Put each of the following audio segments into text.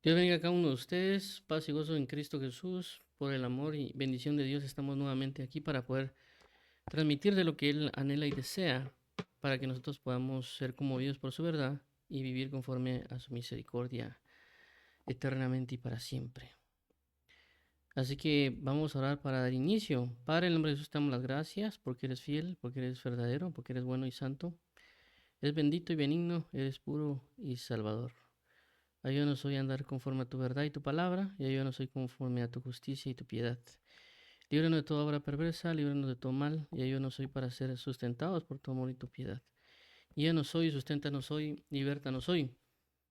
Dios bendiga a cada uno de ustedes, paz y gozo en Cristo Jesús, por el amor y bendición de Dios estamos nuevamente aquí para poder transmitir de lo que Él anhela y desea, para que nosotros podamos ser conmovidos por su verdad y vivir conforme a su misericordia eternamente y para siempre. Así que vamos a orar para dar inicio. Padre, en el nombre de Jesús te damos las gracias porque eres fiel, porque eres verdadero, porque eres bueno y santo. Eres bendito y benigno, eres puro y salvador. Ayúdanos hoy a andar conforme a tu verdad y tu palabra, y ayúdanos hoy conforme a tu justicia y tu piedad. Líbranos de toda obra perversa, líbranos de todo mal, y ayúdanos hoy para ser sustentados por tu amor y tu piedad. Guíanos hoy, susténtanos hoy, libértanos hoy.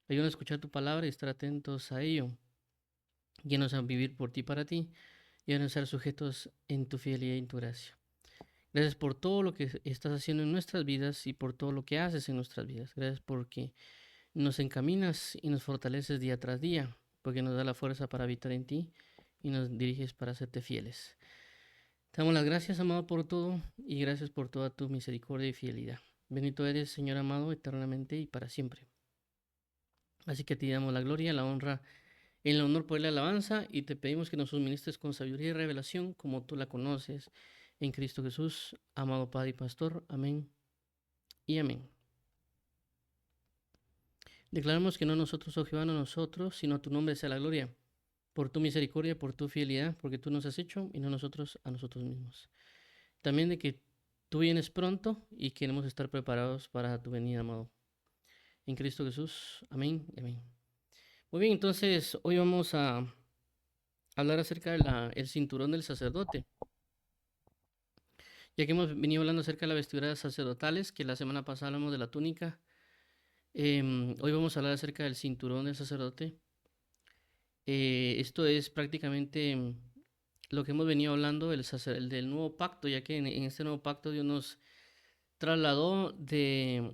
Ayúdanos a escuchar tu palabra y estar atentos a ello. Guíanos a vivir por ti y para ti, y a ser sujetos en tu fidelidad y en tu gracia. Gracias por todo lo que estás haciendo en nuestras vidas y por todo lo que haces en nuestras vidas. Gracias porque nos encaminas y nos fortaleces día tras día, porque nos da la fuerza para habitar en ti y nos diriges para serte fieles. Te damos las gracias, amado, por todo y gracias por toda tu misericordia y fidelidad. Bendito eres, Señor amado, eternamente y para siempre. Así que te damos la gloria, la honra, el honor por la alabanza y te pedimos que nos suministres con sabiduría y revelación como tú la conoces en Cristo Jesús, amado Padre y Pastor. Amén y amén. Declaramos que no nosotros, oh Jehová, no nosotros, sino tu nombre sea la gloria, por tu misericordia, por tu fidelidad, porque tú nos has hecho y no nosotros a nosotros mismos. También de que tú vienes pronto y queremos estar preparados para tu venida, amado. En Cristo Jesús. Amén y amén. Muy bien, entonces hoy vamos a hablar acerca del cinturón del sacerdote. Ya que hemos venido hablando acerca de las vestiduras sacerdotales, que la semana pasada hablamos de la túnica, hoy vamos a hablar acerca del cinturón del sacerdote. Esto es prácticamente lo que hemos venido hablando el del nuevo pacto, ya que en este nuevo pacto Dios nos trasladó de,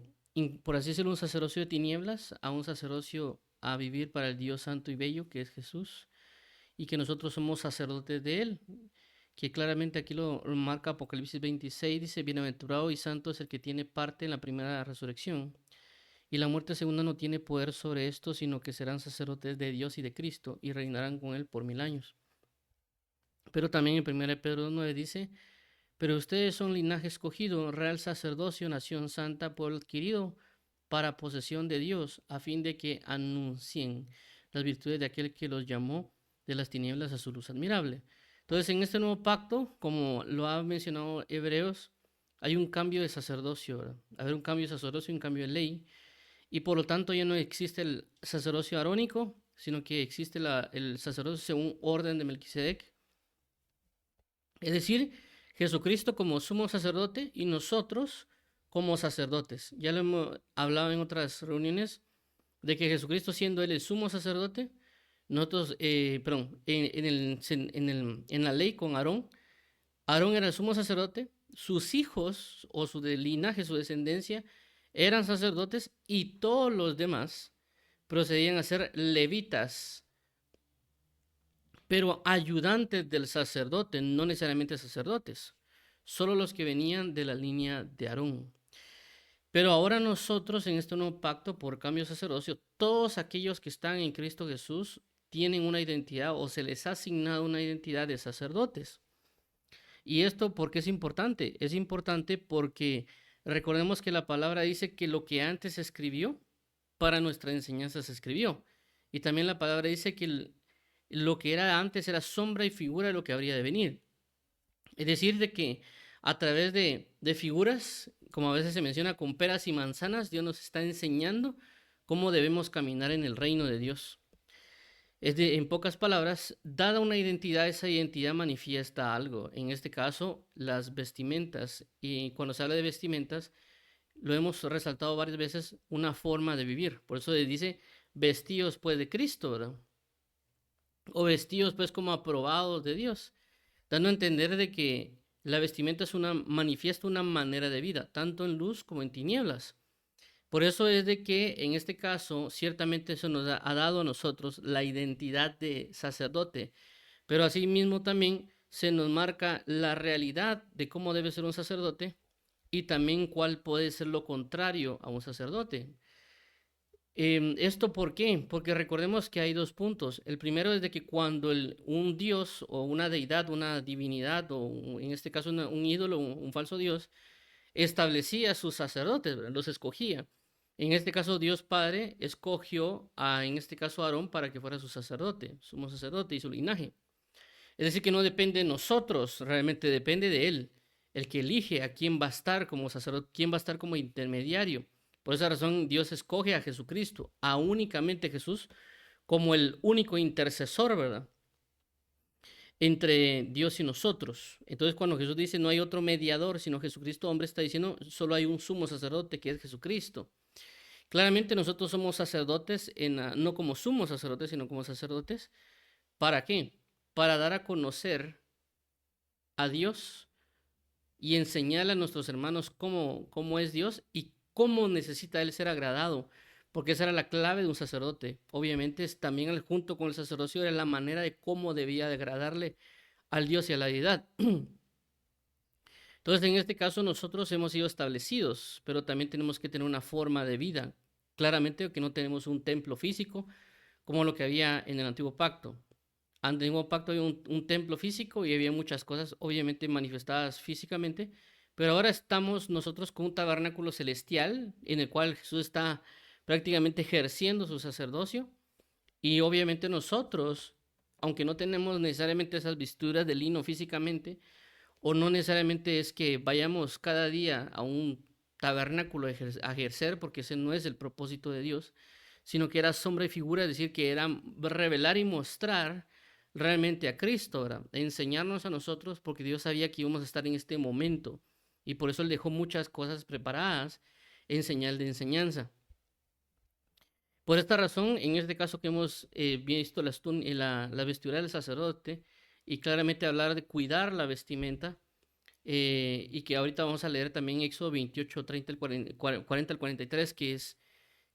por así decirlo, un sacerdocio de tinieblas a un sacerdocio a vivir para el Dios santo y bello, que es Jesús, y que nosotros somos sacerdotes de Él, que claramente aquí lo marca Apocalipsis 26, dice, bienaventurado y santo es el que tiene parte en la primera resurrección. Y la muerte segunda no tiene poder sobre esto, sino que serán sacerdotes de Dios y de Cristo, y reinarán con Él por 1000 años. Pero también en 1 Pedro 9 dice, pero ustedes son linaje escogido, real sacerdocio, nación santa, pueblo adquirido para posesión de Dios, a fin de que anuncien las virtudes de aquel que los llamó de las tinieblas a su luz admirable. Entonces, en este nuevo pacto, como lo ha mencionado Hebreos, hay un cambio de sacerdocio, ¿verdad? Hay un cambio de sacerdocio y un cambio de ley, y por lo tanto ya no existe el sacerdocio arónico, sino que existe el sacerdocio según orden de Melquisedec. Es decir, Jesucristo como sumo sacerdote y nosotros como sacerdotes. Ya lo hemos hablado en otras reuniones de que Jesucristo siendo él el sumo sacerdote, nosotros, en la ley con Aarón, Aarón era el sumo sacerdote, sus hijos o su linaje, su descendencia, eran sacerdotes y todos los demás procedían a ser levitas, pero ayudantes del sacerdote, no necesariamente sacerdotes, solo los que venían de la línea de Aarón. Pero ahora nosotros en este nuevo pacto por cambio sacerdocio, todos aquellos que están en Cristo Jesús tienen una identidad o se les ha asignado una identidad de sacerdotes. ¿Y esto por qué es importante? Es importante porque recordemos que la palabra dice que lo que antes se escribió, para nuestra enseñanza se escribió. Y también la palabra dice que lo que era antes era sombra y figura de lo que habría de venir. Es decir, de que a través de figuras, como a veces se menciona con peras y manzanas, Dios nos está enseñando cómo debemos caminar en el reino de Dios. En pocas palabras, dada una identidad, esa identidad manifiesta algo. En este caso, las vestimentas. Y cuando se habla de vestimentas, lo hemos resaltado varias veces, una forma de vivir. Por eso dice, vestidos pues de Cristo, ¿verdad? O vestidos pues como aprobados de Dios, dando a entender de que la vestimenta manifiesta una manera de vida, tanto en luz como en tinieblas. Por eso es de que en este caso, ciertamente eso nos ha dado a nosotros la identidad de sacerdote, pero asimismo también se nos marca la realidad de cómo debe ser un sacerdote y también cuál puede ser lo contrario a un sacerdote. ¿Esto por qué? Porque recordemos que hay dos puntos. El primero es de que cuando un dios o una deidad, una divinidad o en este caso un ídolo, un falso dios, establecía sus sacerdotes, ¿verdad? Los escogía. En este caso Dios Padre escogió en este caso a Aarón para que fuera su sacerdote, sumo sacerdote y su linaje. Es decir, que no depende de nosotros, realmente depende de Él, el que elige a quién va a estar como sacerdote, quién va a estar como intermediario. Por esa razón Dios escoge a Jesucristo, a únicamente Jesús, como el único intercesor, ¿verdad? Entre Dios y nosotros. Entonces cuando Jesús dice no hay otro mediador sino Jesucristo, hombre, está diciendo solo hay un sumo sacerdote que es Jesucristo. Claramente nosotros somos sacerdotes, no como sumos sacerdotes, sino como sacerdotes. ¿Para qué? Para dar a conocer a Dios y enseñarle a nuestros hermanos cómo es Dios y cómo necesita Él ser agradado, porque esa era la clave de un sacerdote. Obviamente también junto con el sacerdocio era la manera de cómo debía de agradarle al Dios y a la deidad. Entonces, en este caso nosotros hemos sido establecidos, pero también tenemos que tener una forma de vida. Claramente que no tenemos un templo físico como lo que había en el antiguo pacto. En el antiguo pacto había un templo físico y había muchas cosas obviamente manifestadas físicamente, pero ahora estamos nosotros con un tabernáculo celestial en el cual Jesús está prácticamente ejerciendo su sacerdocio y obviamente nosotros, aunque no tenemos necesariamente esas vestiduras de lino físicamente, o no necesariamente es que vayamos cada día a un tabernáculo a ejercer, porque ese no es el propósito de Dios, sino que era sombra y figura, es decir, que era revelar y mostrar realmente a Cristo, ¿verdad? Enseñarnos a nosotros, porque Dios sabía que íbamos a estar en este momento, y por eso Él dejó muchas cosas preparadas en señal de enseñanza. Por esta razón, en este caso que hemos visto la vestidura del sacerdote, y claramente hablar de cuidar la vestimenta, y que ahorita vamos a leer también Éxodo 28, 30 40 al 43, que es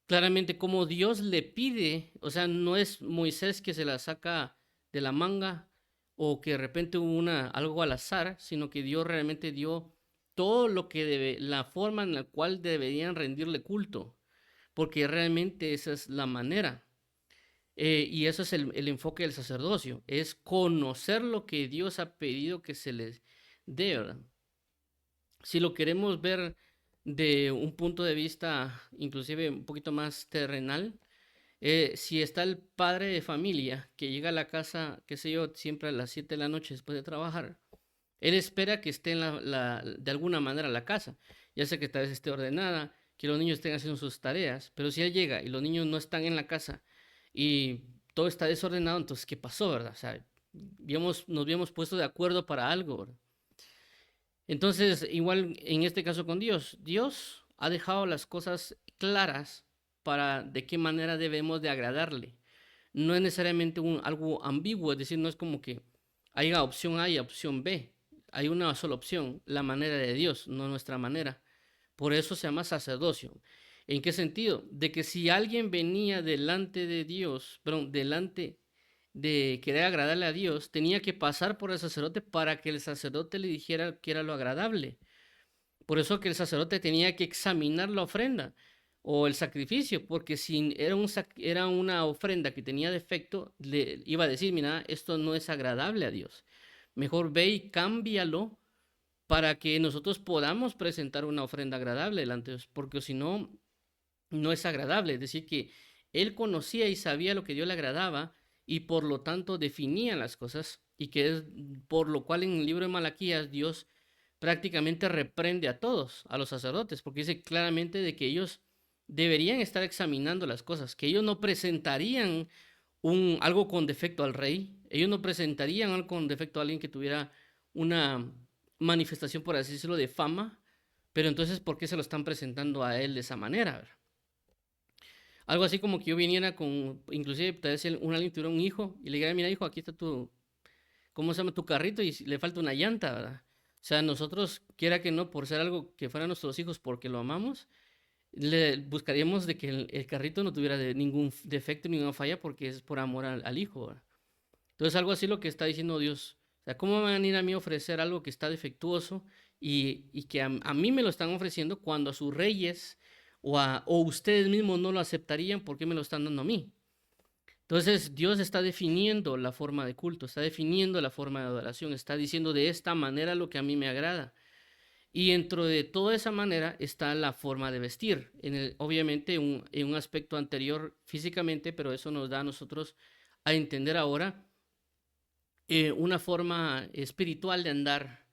claramente como Dios le pide, o sea, no es Moisés que se la saca de la manga o que de repente hubo algo al azar, sino que Dios realmente dio todo lo que debe, la forma en la cual deberían rendirle culto, porque realmente esa es la manera. Y eso es el enfoque del sacerdocio, es conocer lo que Dios ha pedido que se les dé, ¿verdad? Si lo queremos ver de un punto de vista inclusive un poquito más terrenal, si está el padre de familia que llega a la casa, qué sé yo, siempre a las 7 de la noche después de trabajar, él espera que esté de alguna manera la casa, ya sea que tal vez esté ordenada, que los niños estén haciendo sus tareas, pero si él llega y los niños no están en la casa y todo está desordenado, entonces, ¿qué pasó, verdad? O sea, nos habíamos puesto de acuerdo para algo, ¿verdad? Entonces, igual en este caso con Dios, Dios ha dejado las cosas claras para de qué manera debemos de agradarle. No es necesariamente algo ambiguo, es decir, no es como que haya opción A y opción B. Hay una sola opción, la manera de Dios, no nuestra manera. Por eso se llama sacerdocio. ¿En qué sentido? De que si alguien venía delante de Dios, perdón, delante de querer agradarle a Dios, tenía que pasar por el sacerdote para que el sacerdote le dijera que era lo agradable. Por eso que el sacerdote tenía que examinar la ofrenda o el sacrificio, porque si era una ofrenda que tenía defecto, le iba a decir, mira, esto no es agradable a Dios. Mejor ve y cámbialo para que nosotros podamos presentar una ofrenda agradable delante de Dios, porque si no, no es agradable. Es decir, que él conocía y sabía lo que Dios le agradaba y por lo tanto definía las cosas y que es por lo cual en el libro de Malaquías Dios prácticamente reprende a todos, a los sacerdotes, porque dice claramente de que ellos deberían estar examinando las cosas, que ellos no presentarían algo con defecto al rey, ellos no presentarían algo con defecto a alguien que tuviera una manifestación, por así decirlo, de fama, pero entonces, ¿por qué se lo están presentando a él de esa manera? Algo así como que yo viniera con, inclusive tal vez alguien tuviera un hijo y le dijera, mira hijo, aquí está ¿cómo se llama? Tu carrito y le falta una llanta, ¿verdad? O sea, nosotros, quiera que no, por ser algo que fueran nuestros hijos porque lo amamos, le buscaríamos de que el carrito no tuviera ningún defecto, ninguna falla porque es por amor al hijo, ¿verdad? Entonces algo así lo que está diciendo Dios. O sea, ¿cómo van a ir a mí a ofrecer algo que está defectuoso y que a mí me lo están ofreciendo cuando a sus reyes o ustedes mismos no lo aceptarían, ¿por qué me lo están dando a mí? Entonces Dios está definiendo la forma de culto, está definiendo la forma de adoración, está diciendo de esta manera lo que a mí me agrada. Y dentro de toda esa manera está la forma de vestir, obviamente en un aspecto anterior físicamente, pero eso nos da a nosotros a entender ahora una forma espiritual de andar.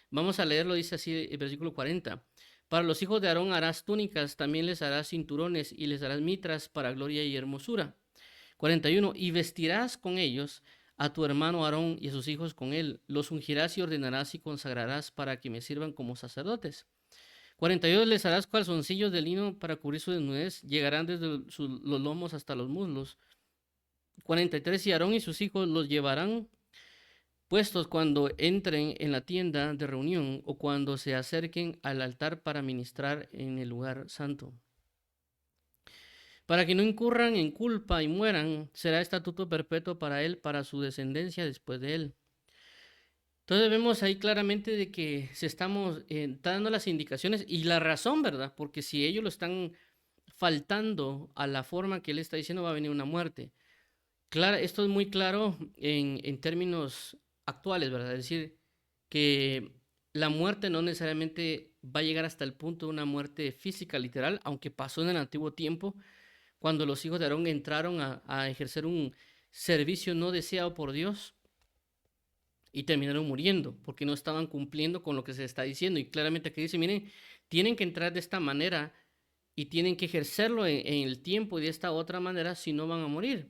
Vamos a leerlo, dice así el versículo 40. Para los hijos de Aarón harás túnicas, también les harás cinturones y les harás mitras para gloria y hermosura. 41. Y vestirás con ellos a tu hermano Aarón y a sus hijos con él. Los ungirás y ordenarás y consagrarás para que me sirvan como sacerdotes. 42. Les harás calzoncillos de lino para cubrir su desnudez. Llegarán desde los lomos hasta los muslos. 43. Y Aarón y sus hijos los llevarán puestos cuando entren en la tienda de reunión o cuando se acerquen al altar para ministrar en el lugar santo. Para que no incurran en culpa y mueran, será estatuto perpetuo para él, para su descendencia después de él. Entonces vemos ahí claramente de que se estamos dando las indicaciones y la razón, ¿verdad? Porque si ellos lo están faltando a la forma que él está diciendo, va a venir una muerte. Claro, esto es muy claro en términos actuales, ¿verdad? Es decir, que la muerte no necesariamente va a llegar hasta el punto de una muerte física, literal, aunque pasó en el antiguo tiempo, cuando los hijos de Aarón entraron a ejercer un servicio no deseado por Dios y terminaron muriendo porque no estaban cumpliendo con lo que se está diciendo. Y claramente aquí dice, miren, tienen que entrar de esta manera y tienen que ejercerlo en el tiempo y de esta otra manera, si no van a morir.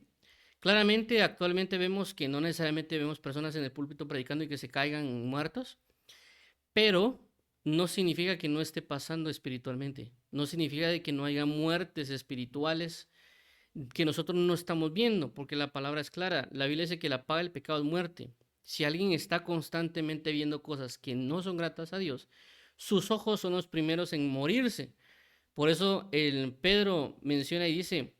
Claramente, actualmente vemos que no necesariamente vemos personas en el púlpito predicando y que se caigan muertos, pero no significa que no esté pasando espiritualmente. No significa de que no haya muertes espirituales que nosotros no estamos viendo, porque la palabra es clara. La Biblia dice que la paga del pecado es muerte. Si alguien está constantemente viendo cosas que no son gratas a Dios, sus ojos son los primeros en morirse. Por eso el Pedro menciona y dice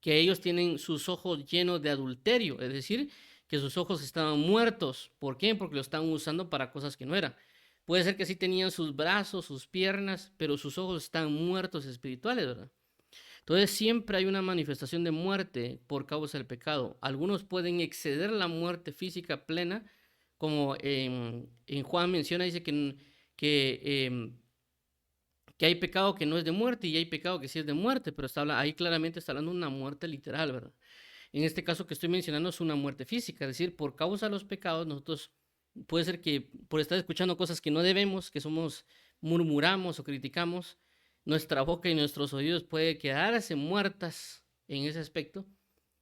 que ellos tienen sus ojos llenos de adulterio, es decir, que sus ojos estaban muertos. ¿Por qué? Porque lo estaban usando para cosas que no eran. Puede ser que sí tenían sus brazos, sus piernas, pero sus ojos están muertos espirituales, ¿verdad? Entonces siempre hay una manifestación de muerte por causa del pecado. Algunos pueden exceder la muerte física plena, como en Juan menciona, dice que, que hay pecado que no es de muerte y hay pecado que sí es de muerte, pero ahí claramente está hablando de una muerte literal, ¿verdad? En este caso que estoy mencionando es una muerte física, es decir, por causa de los pecados nosotros puede ser que por estar escuchando cosas que no debemos, que murmuramos o criticamos, nuestra boca y nuestros oídos puede quedarse muertas en ese aspecto,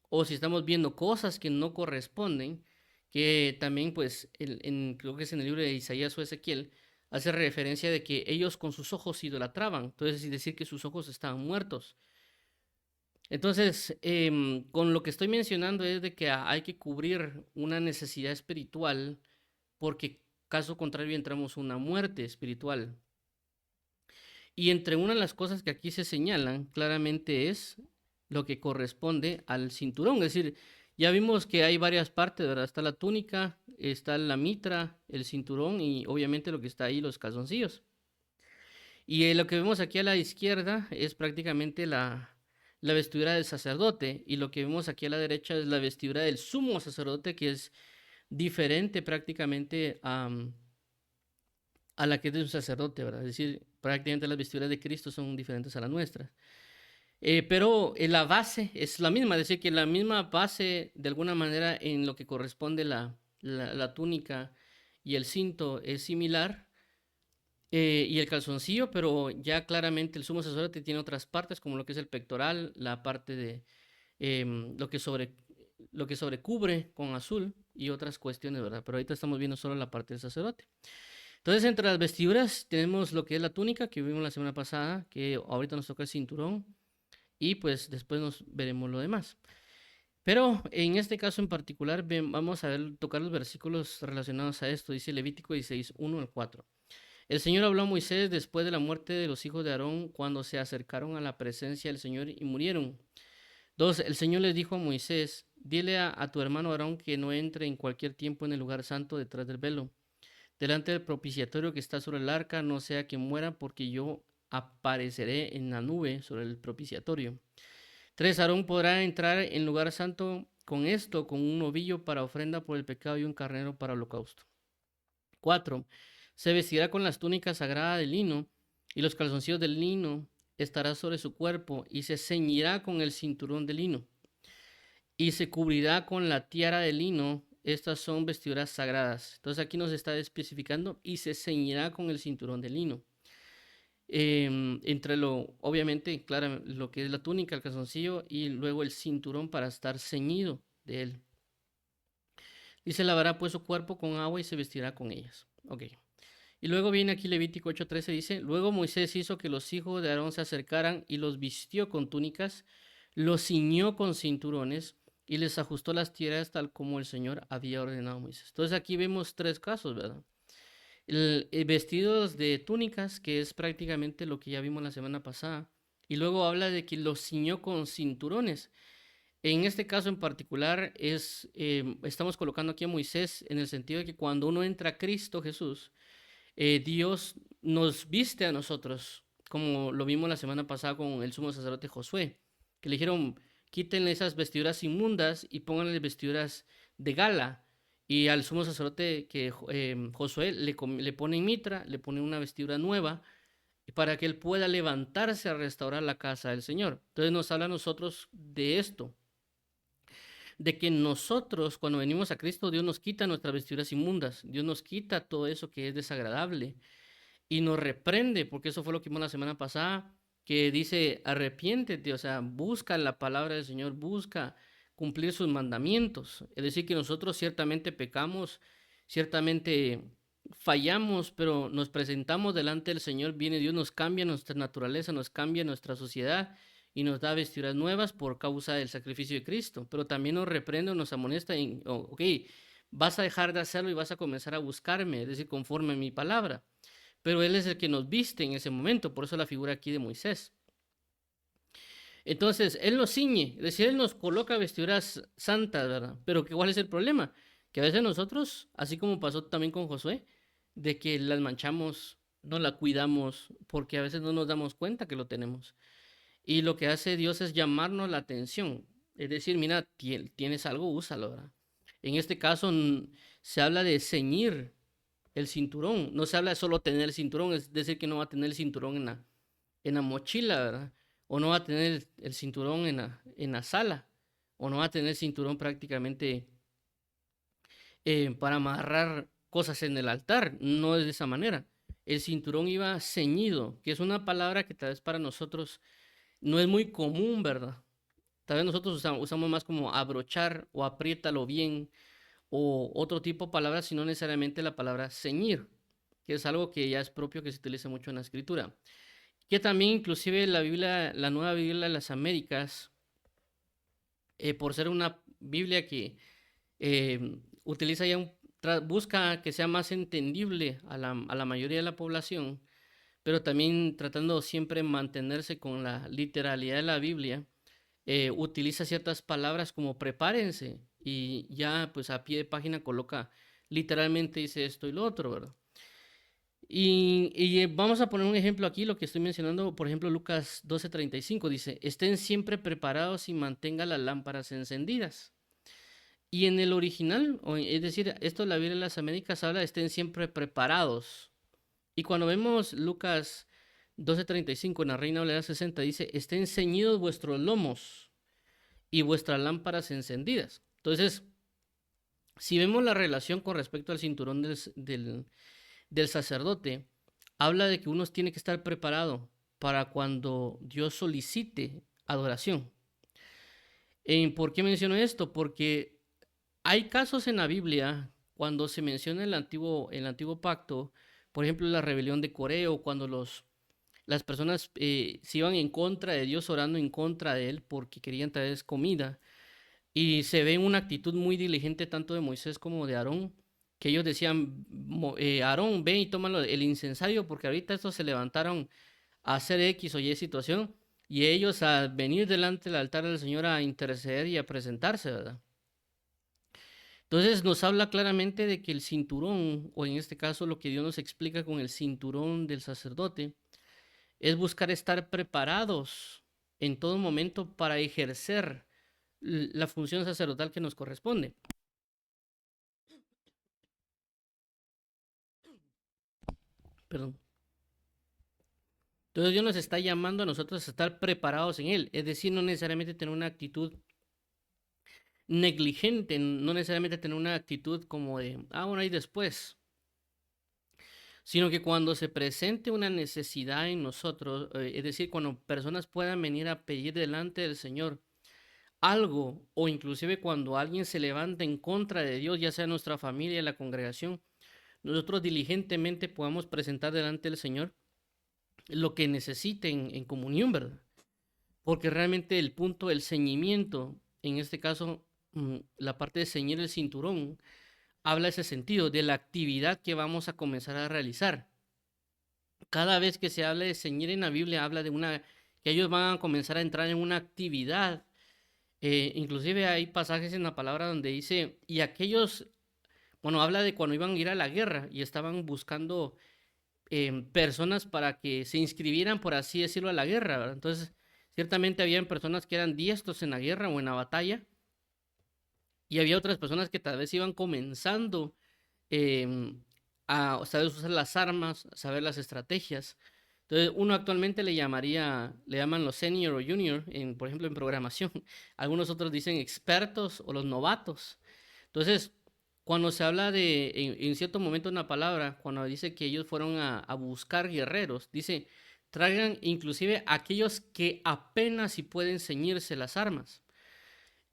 o si estamos viendo cosas que no corresponden, que también pues creo que es en el libro de Isaías o Ezequiel, hace referencia de que ellos con sus ojos idolatraban, entonces es decir que sus ojos estaban muertos. Entonces, con lo que estoy mencionando es de que hay que cubrir una necesidad espiritual, porque caso contrario entramos en una muerte espiritual. Y entre una de las cosas que aquí se señalan claramente es lo que corresponde al cinturón. Es decir, ya vimos que hay varias partes, ¿verdad? Está la túnica, está la mitra, el cinturón y obviamente lo que está ahí, los calzoncillos. Y lo que vemos aquí a la izquierda es prácticamente la vestidura del sacerdote. Y lo que vemos aquí a la derecha es la vestidura del sumo sacerdote, que es diferente prácticamente a la que es de un sacerdote, ¿verdad? Es decir, prácticamente las vestiduras de Cristo son diferentes a las nuestras. Pero la base es la misma, es decir, que la misma base, de alguna manera, en lo que corresponde la túnica y el cinto es similar, y el calzoncillo, pero ya claramente el sumo sacerdote tiene otras partes, como lo que es el pectoral, la parte de lo que sobrecubre con azul y otras cuestiones, ¿verdad? Pero ahorita estamos viendo solo la parte del sacerdote. Entonces, entre las vestiduras tenemos lo que es la túnica, que vimos la semana pasada, que ahorita nos toca el cinturón, y pues después nos veremos lo demás. Pero en este caso en particular, vamos a tocar los versículos relacionados a esto. Dice Levítico 16, 1 al 4. El Señor habló a Moisés después de la muerte de los hijos de Aarón, cuando se acercaron a la presencia del Señor y murieron. 2. El Señor les dijo a Moisés, dile a tu hermano Aarón que no entre en cualquier tiempo en el lugar santo detrás del velo, delante del propiciatorio que está sobre el arca, no sea que muera, porque yo apareceré en la nube sobre el propiciatorio. 3. Aarón podrá entrar en lugar santo con esto, con un novillo para ofrenda por el pecado y un carnero para holocausto. 4. Se vestirá con las túnicas sagradas de lino y los calzoncillos de lino estará sobre su cuerpo y se ceñirá con el cinturón de lino y se cubrirá con la tiara de lino. Estas son vestiduras sagradas. Entonces aquí nos está especificando y se ceñirá con el cinturón de lino. Entre obviamente, claro, lo que es la túnica, el calzoncillo y luego el cinturón para estar ceñido de él. Dice, lavará pues su cuerpo con agua y se vestirá con ellas. Ok. Y luego viene aquí Levítico 8:13, dice, luego Moisés hizo que los hijos de Aarón se acercaran y los vistió con túnicas, los ciñó con cinturones y les ajustó las tiras tal como el Señor había ordenado a Moisés. Entonces aquí vemos 3 casos, ¿verdad? Vestidos de túnicas, que es prácticamente lo que ya vimos la semana pasada, y luego habla de que los ciñó con cinturones. En este caso en particular estamos colocando aquí a Moisés en el sentido de que cuando uno entra a Cristo Jesús, Dios nos viste a nosotros, como lo vimos la semana pasada con el sumo sacerdote Josué, que le dijeron, quítenle esas vestiduras inmundas y pónganle vestiduras de gala. Y al sumo sacerdote que Josué le pone en mitra, le pone una vestidura nueva, para que él pueda levantarse a restaurar la casa del Señor. Entonces nos habla a nosotros de esto, de que nosotros cuando venimos a Cristo, Dios nos quita nuestras vestiduras inmundas, Dios nos quita todo eso que es desagradable y nos reprende, porque eso fue lo que vimos la semana pasada, que dice, arrepiéntete, o sea, busca la palabra del Señor, busca cumplir sus mandamientos. Es decir, que nosotros ciertamente pecamos, ciertamente fallamos, pero nos presentamos delante del Señor, viene Dios, nos cambia nuestra naturaleza, nos cambia nuestra sociedad y nos da vestiduras nuevas por causa del sacrificio de Cristo, pero también nos reprende, nos amonesta y, ok, vas a dejar de hacerlo y vas a comenzar a buscarme, es decir, conforme a mi palabra. Pero Él es el que nos viste en ese momento, por eso la figura aquí de Moisés. Entonces, Él nos ciñe, es decir, Él nos coloca vestiduras santas, ¿verdad? Pero ¿cuál es el problema? Que a veces nosotros, así como pasó también con Josué, de que las manchamos, no la cuidamos, porque a veces no nos damos cuenta que lo tenemos. Y lo que hace Dios es llamarnos la atención. Es decir, mira, tienes algo, úsalo, ¿verdad? En este caso se habla de ceñir el cinturón. No se habla de solo tener el cinturón, es decir, que no va a tener el cinturón en la mochila, ¿verdad? O no va a tener el cinturón en la sala. O no va a tener el cinturón prácticamente para amarrar cosas en el altar. No es de esa manera. El cinturón iba ceñido, que es una palabra que tal vez para nosotros no es muy común, ¿verdad? Tal vez nosotros usamos más como abrochar o apriétalo bien o otro tipo de palabras, sino necesariamente la palabra ceñir, que es algo que ya es propio que se utiliza mucho en la escritura. Que también inclusive la Biblia, la Nueva Biblia de las Américas, por ser una Biblia que utiliza ya busca que sea más entendible a la mayoría de la población, pero también tratando siempre mantenerse con la literalidad de la Biblia, utiliza ciertas palabras como prepárense y ya pues a pie de página coloca literalmente dice esto y lo otro, ¿verdad? Y vamos a poner un ejemplo aquí, lo que estoy mencionando, por ejemplo, Lucas 12:35 dice, estén siempre preparados y mantengan las lámparas encendidas. Y en el original, es decir, esto la Biblia de las Américas habla de estén siempre preparados. Y cuando vemos Lucas 12:35 en la Reina Valera 60 dice, estén ceñidos vuestros lomos y vuestras lámparas encendidas. Entonces, si vemos la relación con respecto al cinturón del sacerdote, habla de que uno tiene que estar preparado para cuando Dios solicite adoración. ¿Por qué menciono esto? Porque hay casos en la Biblia cuando se menciona el antiguo pacto, por ejemplo, la rebelión de Coreo, cuando las personas se iban en contra de Dios, orando en contra de él porque querían traer comida. Y se ve una actitud muy diligente tanto de Moisés como de Aarón, que ellos decían, Aarón, ven y tómalo el incensario, porque ahorita estos se levantaron a hacer X o Y situación, y ellos a venir delante del altar del Señor a interceder y a presentarse, ¿verdad? Entonces nos habla claramente de que el cinturón, o en este caso lo que Dios nos explica con el cinturón del sacerdote, es buscar estar preparados en todo momento para ejercer la función sacerdotal que nos corresponde. Perdón. Entonces Dios nos está llamando a nosotros a estar preparados en Él, es decir, no necesariamente tener una actitud negligente, no necesariamente tener una actitud como de, bueno, ahí después, sino que cuando se presente una necesidad en nosotros, es decir, cuando personas puedan venir a pedir delante del Señor algo, o inclusive cuando alguien se levanta en contra de Dios, ya sea nuestra familia, la congregación, nosotros diligentemente podamos presentar delante del Señor lo que necesiten en comunión, ¿verdad? Porque realmente el punto del ceñimiento, en este caso, la parte de ceñir el cinturón, habla ese sentido, de la actividad que vamos a comenzar a realizar. Cada vez que se habla de ceñir en la Biblia, habla de que ellos van a comenzar a entrar en una actividad. Inclusive hay pasajes en la palabra donde dice, y aquellos, bueno, habla de cuando iban a ir a la guerra y estaban buscando personas para que se inscribieran, por así decirlo, a la guerra, ¿verdad? Entonces, ciertamente habían personas que eran diestros en la guerra o en la batalla, y había otras personas que tal vez iban comenzando em, a saber usar las armas, a saber las estrategias. Entonces, uno actualmente le llaman los senior o junior, por ejemplo, en programación. Algunos otros dicen expertos o los novatos. Entonces, cuando se habla en cierto momento una palabra, cuando dice que ellos fueron a buscar guerreros, dice, traigan inclusive aquellos que apenas si pueden ceñirse las armas.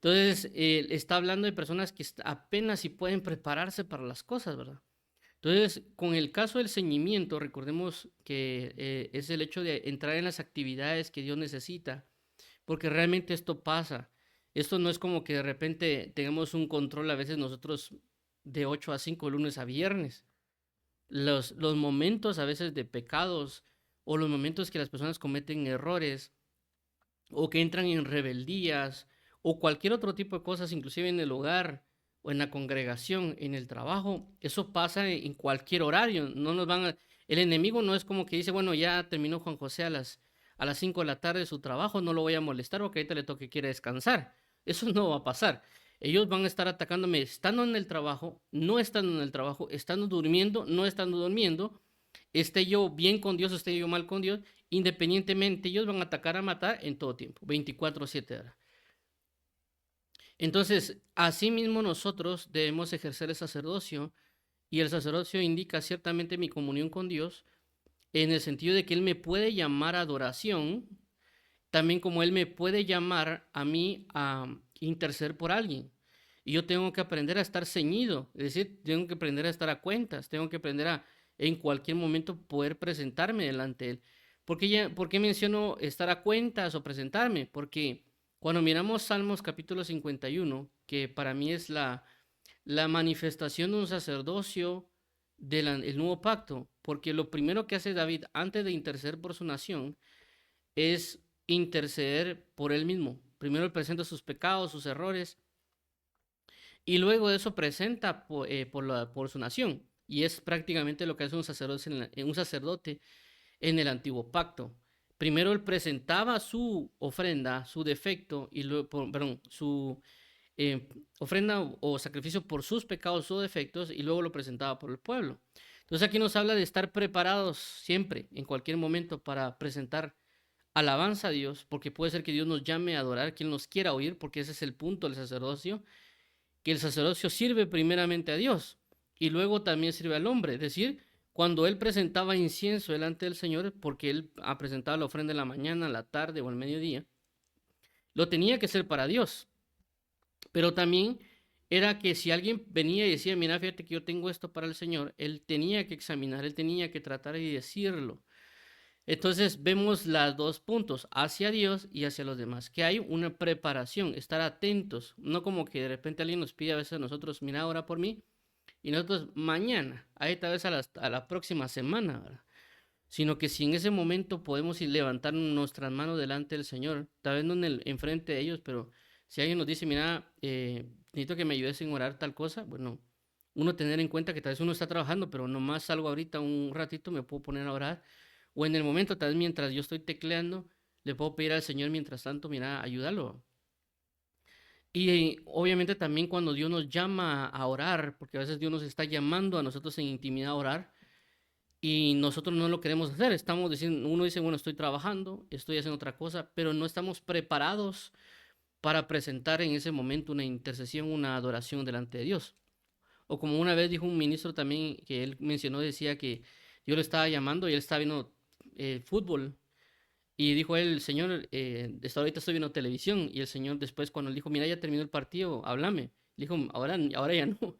Entonces, está hablando de personas que apenas si pueden prepararse para las cosas, ¿verdad? Entonces, con el caso del ceñimiento, recordemos que es el hecho de entrar en las actividades que Dios necesita, porque realmente esto pasa. Esto no es como que de repente tengamos un control a veces nosotros de 8 a 5 lunes a viernes. Los momentos a veces de pecados o los momentos que las personas cometen errores o que entran en rebeldías o cualquier otro tipo de cosas, inclusive en el hogar o en la congregación, en el trabajo, eso pasa en cualquier horario. No nos van el enemigo no es como que dice, bueno, ya terminó Juan José a las 5 de la tarde su trabajo, no lo voy a molestar porque ahorita le toque quiere descansar. Eso no va a pasar. Ellos van a estar atacándome estando en el trabajo, no estando en el trabajo, estando durmiendo, no estando durmiendo, esté yo bien con Dios, esté yo mal con Dios, independientemente, ellos van a atacar a matar en todo tiempo, 24/7 horas. Entonces, asimismo nosotros debemos ejercer el sacerdocio, y el sacerdocio indica ciertamente mi comunión con Dios, en el sentido de que Él me puede llamar a adoración, también como Él me puede llamar a mí a interceder por alguien. Y yo tengo que aprender a estar ceñido, es decir, tengo que aprender a estar a cuentas, tengo que aprender a en cualquier momento poder presentarme delante de Él. ¿Por qué menciono estar a cuentas o presentarme? Porque cuando miramos Salmos capítulo 51, que para mí es la manifestación de un sacerdocio del nuevo pacto, porque lo primero que hace David antes de interceder por su nación es interceder por él mismo. Primero él presenta sus pecados, sus errores, y luego de eso presenta por su nación. Y es prácticamente lo que hace un sacerdote en el antiguo pacto. Primero él presentaba su ofrenda, su defecto, y luego, perdón, su ofrenda o sacrificio por sus pecados o defectos, y luego lo presentaba por el pueblo. Entonces aquí nos habla de estar preparados siempre, en cualquier momento, para presentar alabanza a Dios, porque puede ser que Dios nos llame a adorar, quien nos quiera oír, porque ese es el punto del sacerdocio, que el sacerdocio sirve primeramente a Dios y luego también sirve al hombre. Es decir, cuando él presentaba incienso delante del Señor, porque él presentaba la ofrenda en la mañana, la tarde o al mediodía, lo tenía que hacer para Dios. Pero también era que si alguien venía y decía, mira, fíjate que yo tengo esto para el Señor, él tenía que examinar, él tenía que tratar y decirlo. Entonces vemos los dos puntos, hacia Dios y hacia los demás, que hay una preparación, estar atentos, no como que de repente alguien nos pide a veces a nosotros, mira, ora por mí, y nosotros mañana, ahí tal vez a la próxima semana, ¿verdad? Sino que si en ese momento podemos ir levantar nuestras manos delante del Señor, tal vez no enfrente de ellos, pero si alguien nos dice, mira, necesito que me ayudes en orar tal cosa, bueno, uno tener en cuenta que tal vez uno está trabajando, pero nomás salgo ahorita un ratito, me puedo poner a orar, O en el momento, tal vez mientras yo estoy tecleando, le puedo pedir al Señor mientras tanto, mira, ayúdalo. Y obviamente también cuando Dios nos llama a orar, porque a veces Dios nos está llamando a nosotros en intimidad a orar y nosotros no lo queremos hacer. Estamos diciendo, uno dice, bueno, estoy trabajando, estoy haciendo otra cosa, pero no estamos preparados para presentar en ese momento una intercesión, una adoración delante de Dios. O como una vez dijo un ministro también que él mencionó, decía que Dios lo estaba llamando y él estaba viendo fútbol. Y dijo él, Señor, hasta ahorita estoy viendo televisión. Y el Señor después cuando él dijo, mira, ya terminó el partido, háblame. Le dijo, ahora ya no.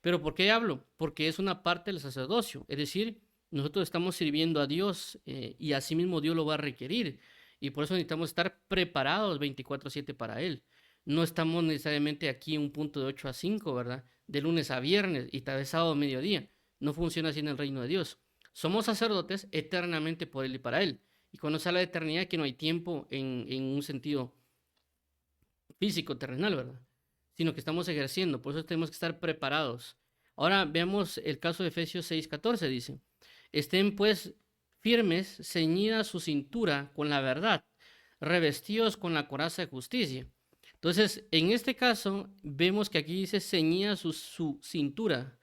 Pero ¿por qué hablo? Porque es una parte del sacerdocio. Es decir, nosotros estamos sirviendo a Dios y así mismo Dios lo va a requerir. Y por eso necesitamos estar preparados 24/7 para Él. No estamos necesariamente aquí en un punto de 8 a 5, ¿verdad? De lunes a viernes y tal vez sábado a mediodía. No funciona así en el reino de Dios. Somos sacerdotes eternamente por Él y para Él. Y cuando se habla de eternidad, que no hay tiempo en un sentido físico, terrenal, ¿verdad? Sino que estamos ejerciendo, por eso tenemos que estar preparados. Ahora veamos el caso de Efesios 6:14, dice, estén pues firmes, ceñida su cintura con la verdad, revestidos con la coraza de justicia. Entonces, en este caso, vemos que aquí dice ceñida su cintura.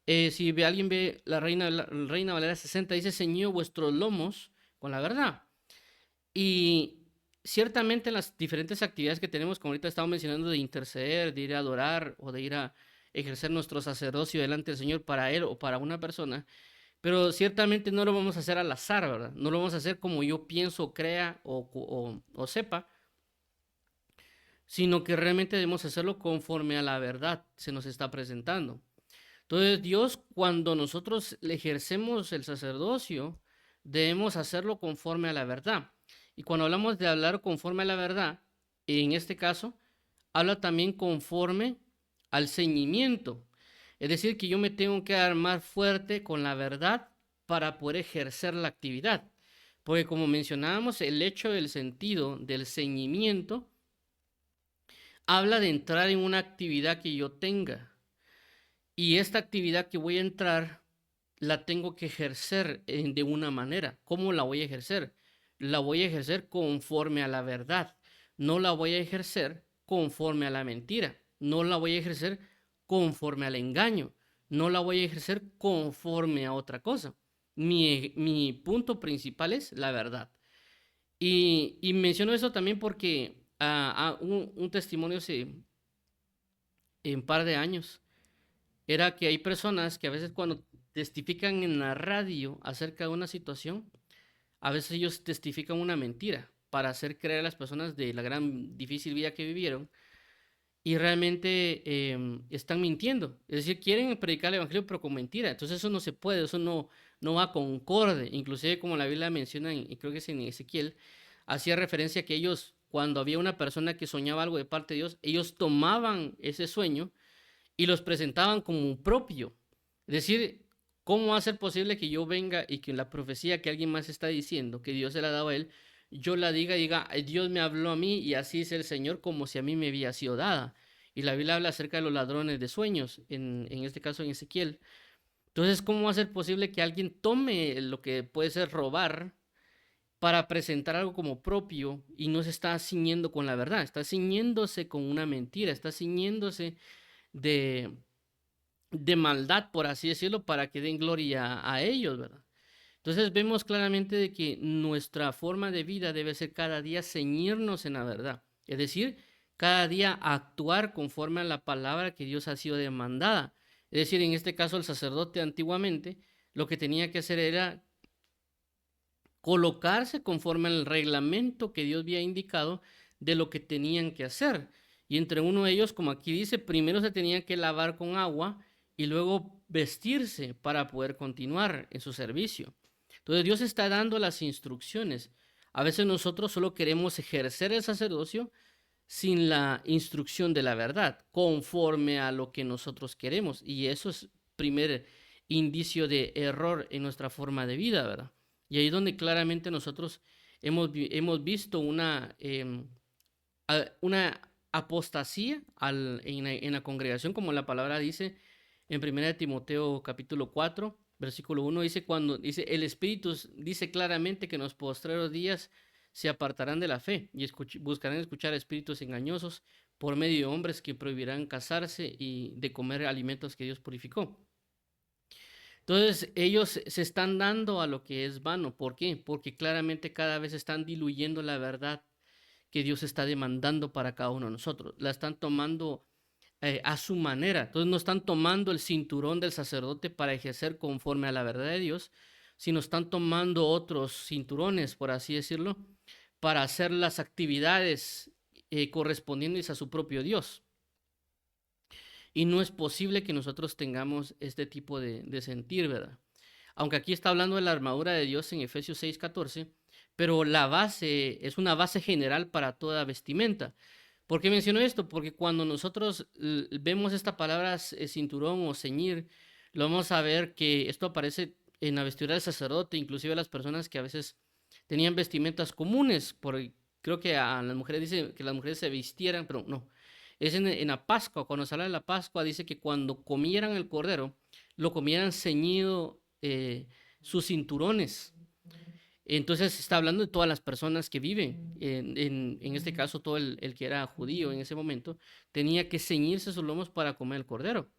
Si alguien ve la Reina Valera 60, dice ceñido vuestros lomos con la verdad. Y ciertamente las diferentes actividades que tenemos, como ahorita estamos mencionando, de interceder, de ir a adorar o de ir a ejercer nuestro sacerdocio delante del Señor para Él o para una persona, pero ciertamente no lo vamos a hacer al azar, ¿verdad? No lo vamos a hacer como yo pienso, crea o sepa, sino que realmente debemos hacerlo conforme a la verdad se nos está presentando. Entonces Dios, cuando nosotros le ejercemos el sacerdocio, debemos hacerlo conforme a la verdad. Y cuando hablamos de hablar conforme a la verdad, en este caso, habla también conforme al ceñimiento. Es decir, que yo me tengo que armar fuerte con la verdad para poder ejercer la actividad. Porque como mencionábamos, el hecho del sentido del ceñimiento habla de entrar en una actividad que yo tenga. Y esta actividad que voy a entrar la tengo que ejercer de una manera. ¿Cómo la voy a ejercer? La voy a ejercer conforme a la verdad. No la voy a ejercer conforme a la mentira. No la voy a ejercer conforme al engaño. No la voy a ejercer conforme a otra cosa. Mi punto principal es la verdad. Y menciono eso también porque un testimonio hace un par de años era que hay personas que a veces cuando testifican en la radio acerca de una situación, a veces ellos testifican una mentira para hacer creer a las personas de la gran difícil vida que vivieron y realmente están mintiendo. Es decir, quieren predicar el evangelio pero con mentira. Entonces eso no se puede, eso no va concorde. Inclusive como la Biblia menciona, y creo que es en Ezequiel, hacía referencia a que ellos, cuando había una persona que soñaba algo de parte de Dios, ellos tomaban ese sueño y los presentaban como propio. Es decir, ¿cómo va a ser posible que yo venga y que la profecía que alguien más está diciendo, que Dios se la ha dado a él, yo la diga y diga, Dios me habló a mí y así es el Señor como si a mí me había sido dada? Y la Biblia habla acerca de los ladrones de sueños, en este caso en Ezequiel. Entonces, ¿cómo va a ser posible que alguien tome lo que puede ser robar para presentar algo como propio y no se está ciñendo con la verdad? Está ciñéndose con una mentira, está ciñéndose de, de maldad, por así decirlo, para que den gloria a ellos, ¿verdad? Entonces vemos claramente de que nuestra forma de vida debe ser cada día ceñirnos en la verdad, es decir, cada día actuar conforme a la palabra que Dios ha sido demandada. Es decir, en este caso el sacerdote antiguamente lo que tenía que hacer era colocarse conforme al reglamento que Dios había indicado de lo que tenían que hacer. Y entre uno de ellos, como aquí dice, primero se tenían que lavar con agua y luego vestirse para poder continuar en su servicio. Entonces Dios está dando las instrucciones. A veces nosotros solo queremos ejercer el sacerdocio sin la instrucción de la verdad, conforme a lo que nosotros queremos. Y eso es primer indicio de error en nuestra forma de vida, ¿verdad? Y ahí donde claramente nosotros hemos visto una apostasía en la congregación, como la palabra dice en 1 Timoteo capítulo 4, Versículo 1 dice, cuando dice, el Espíritu dice claramente que en los postreros días se apartarán de la fe y buscarán escuchar espíritus engañosos por medio de hombres que prohibirán casarse y de comer alimentos que Dios purificó. Entonces, ellos se están dando a lo que es vano. ¿Por qué? Porque claramente cada vez están diluyendo la verdad que Dios está demandando para cada uno de nosotros. La están tomando a su manera. Entonces, no están tomando el cinturón del sacerdote para ejercer conforme a la verdad de Dios, sino están tomando otros cinturones, por así decirlo, para hacer las actividades correspondientes a su propio Dios. Y no es posible que nosotros tengamos este tipo de sentir, ¿verdad? Aunque aquí está hablando de la armadura de Dios en Efesios 6:14, pero la base es una base general para toda vestimenta. ¿Por qué menciono esto? Porque cuando nosotros vemos esta palabra cinturón o ceñir, lo vamos a ver que esto aparece en la vestidura del sacerdote, inclusive las personas que a veces tenían vestimentas comunes. Creo que a las mujeres dice que las mujeres se vistieran, pero no. Es en la Pascua, cuando se habla de la Pascua, dice que cuando comieran el cordero, lo comieran ceñido sus cinturones. Entonces está hablando de todas las personas que viven, en este caso todo el que era judío en ese momento, tenía que ceñirse sus lomos para comer el cordero.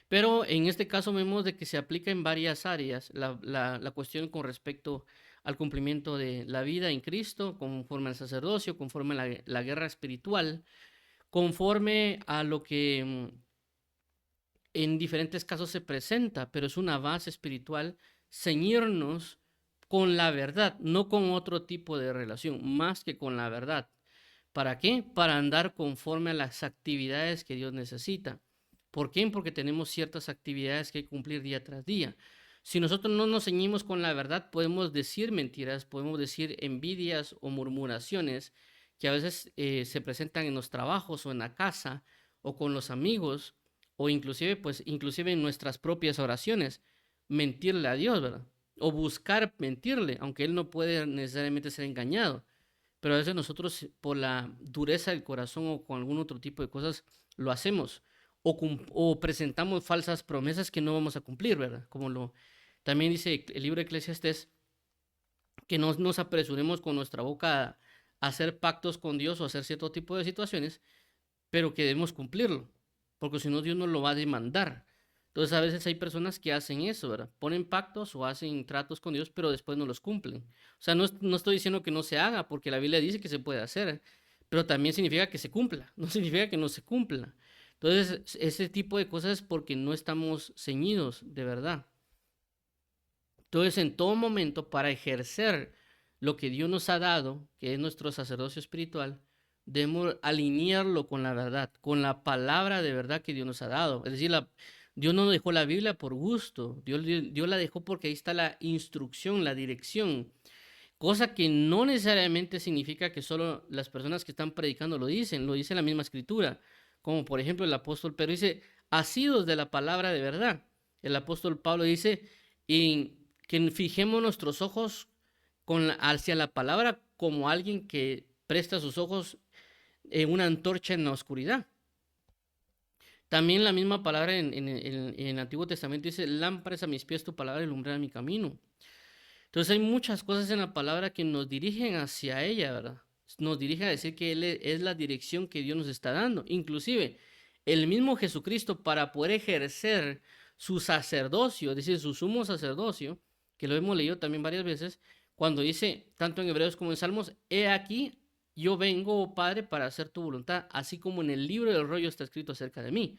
Pero en este caso vemos de que se aplica en varias áreas la cuestión con respecto al cumplimiento de la vida en Cristo, conforme al sacerdocio, conforme a la guerra espiritual, conforme a lo que en diferentes casos se presenta, pero es una base espiritual ceñirnos con la verdad, no con otro tipo de relación, más que con la verdad. ¿Para qué? Para andar conforme a las actividades que Dios necesita. ¿Por qué? Porque tenemos ciertas actividades que cumplir día tras día. Si nosotros no nos ceñimos con la verdad, podemos decir mentiras, podemos decir envidias o murmuraciones que a veces se presentan en los trabajos o en la casa o con los amigos o inclusive, pues, inclusive en nuestras propias oraciones, mentirle a Dios, ¿verdad? O buscar mentirle, aunque Él no puede necesariamente ser engañado. Pero a veces nosotros, por la dureza del corazón o con algún otro tipo de cosas, lo hacemos. O presentamos falsas promesas que no vamos a cumplir, ¿verdad? También dice el libro de Eclesiastés, que no nos apresuremos con nuestra boca a hacer pactos con Dios o hacer cierto tipo de situaciones, pero que debemos cumplirlo, porque si no Dios nos lo va a demandar. Entonces a veces hay personas que hacen eso, ¿verdad? Ponen pactos o hacen tratos con Dios, pero después no los cumplen. O sea, no estoy diciendo que no se haga, porque la Biblia dice que se puede hacer, pero también significa que se cumpla, no significa que no se cumpla. Entonces, ese tipo de cosas es porque no estamos ceñidos de verdad. Entonces, en todo momento, para ejercer lo que Dios nos ha dado, que es nuestro sacerdocio espiritual, debemos alinearlo con la verdad, con la palabra de verdad que Dios nos ha dado. Es decir, Dios no dejó la Biblia por gusto, Dios la dejó porque ahí está la instrucción, la dirección, cosa que no necesariamente significa que solo las personas que están predicando lo dice la misma escritura, como por ejemplo el apóstol Pedro dice, asidos de la palabra de verdad. El apóstol Pablo dice, que fijemos nuestros ojos hacia la palabra como alguien que presta sus ojos en una antorcha en la oscuridad. También la misma palabra en el Antiguo Testamento dice, lámparas a mis pies tu palabra y lumbrera mi camino. Entonces hay muchas cosas en la palabra que nos dirigen hacia ella, ¿verdad? Nos dirige a decir que Él es la dirección que Dios nos está dando. Inclusive, el mismo Jesucristo, para poder ejercer su sacerdocio, es decir, su sumo sacerdocio, que lo hemos leído también varias veces, cuando dice, tanto en Hebreos como en Salmos, he aquí, yo vengo, oh Padre, para hacer tu voluntad, así como en el libro del rollo está escrito acerca de mí.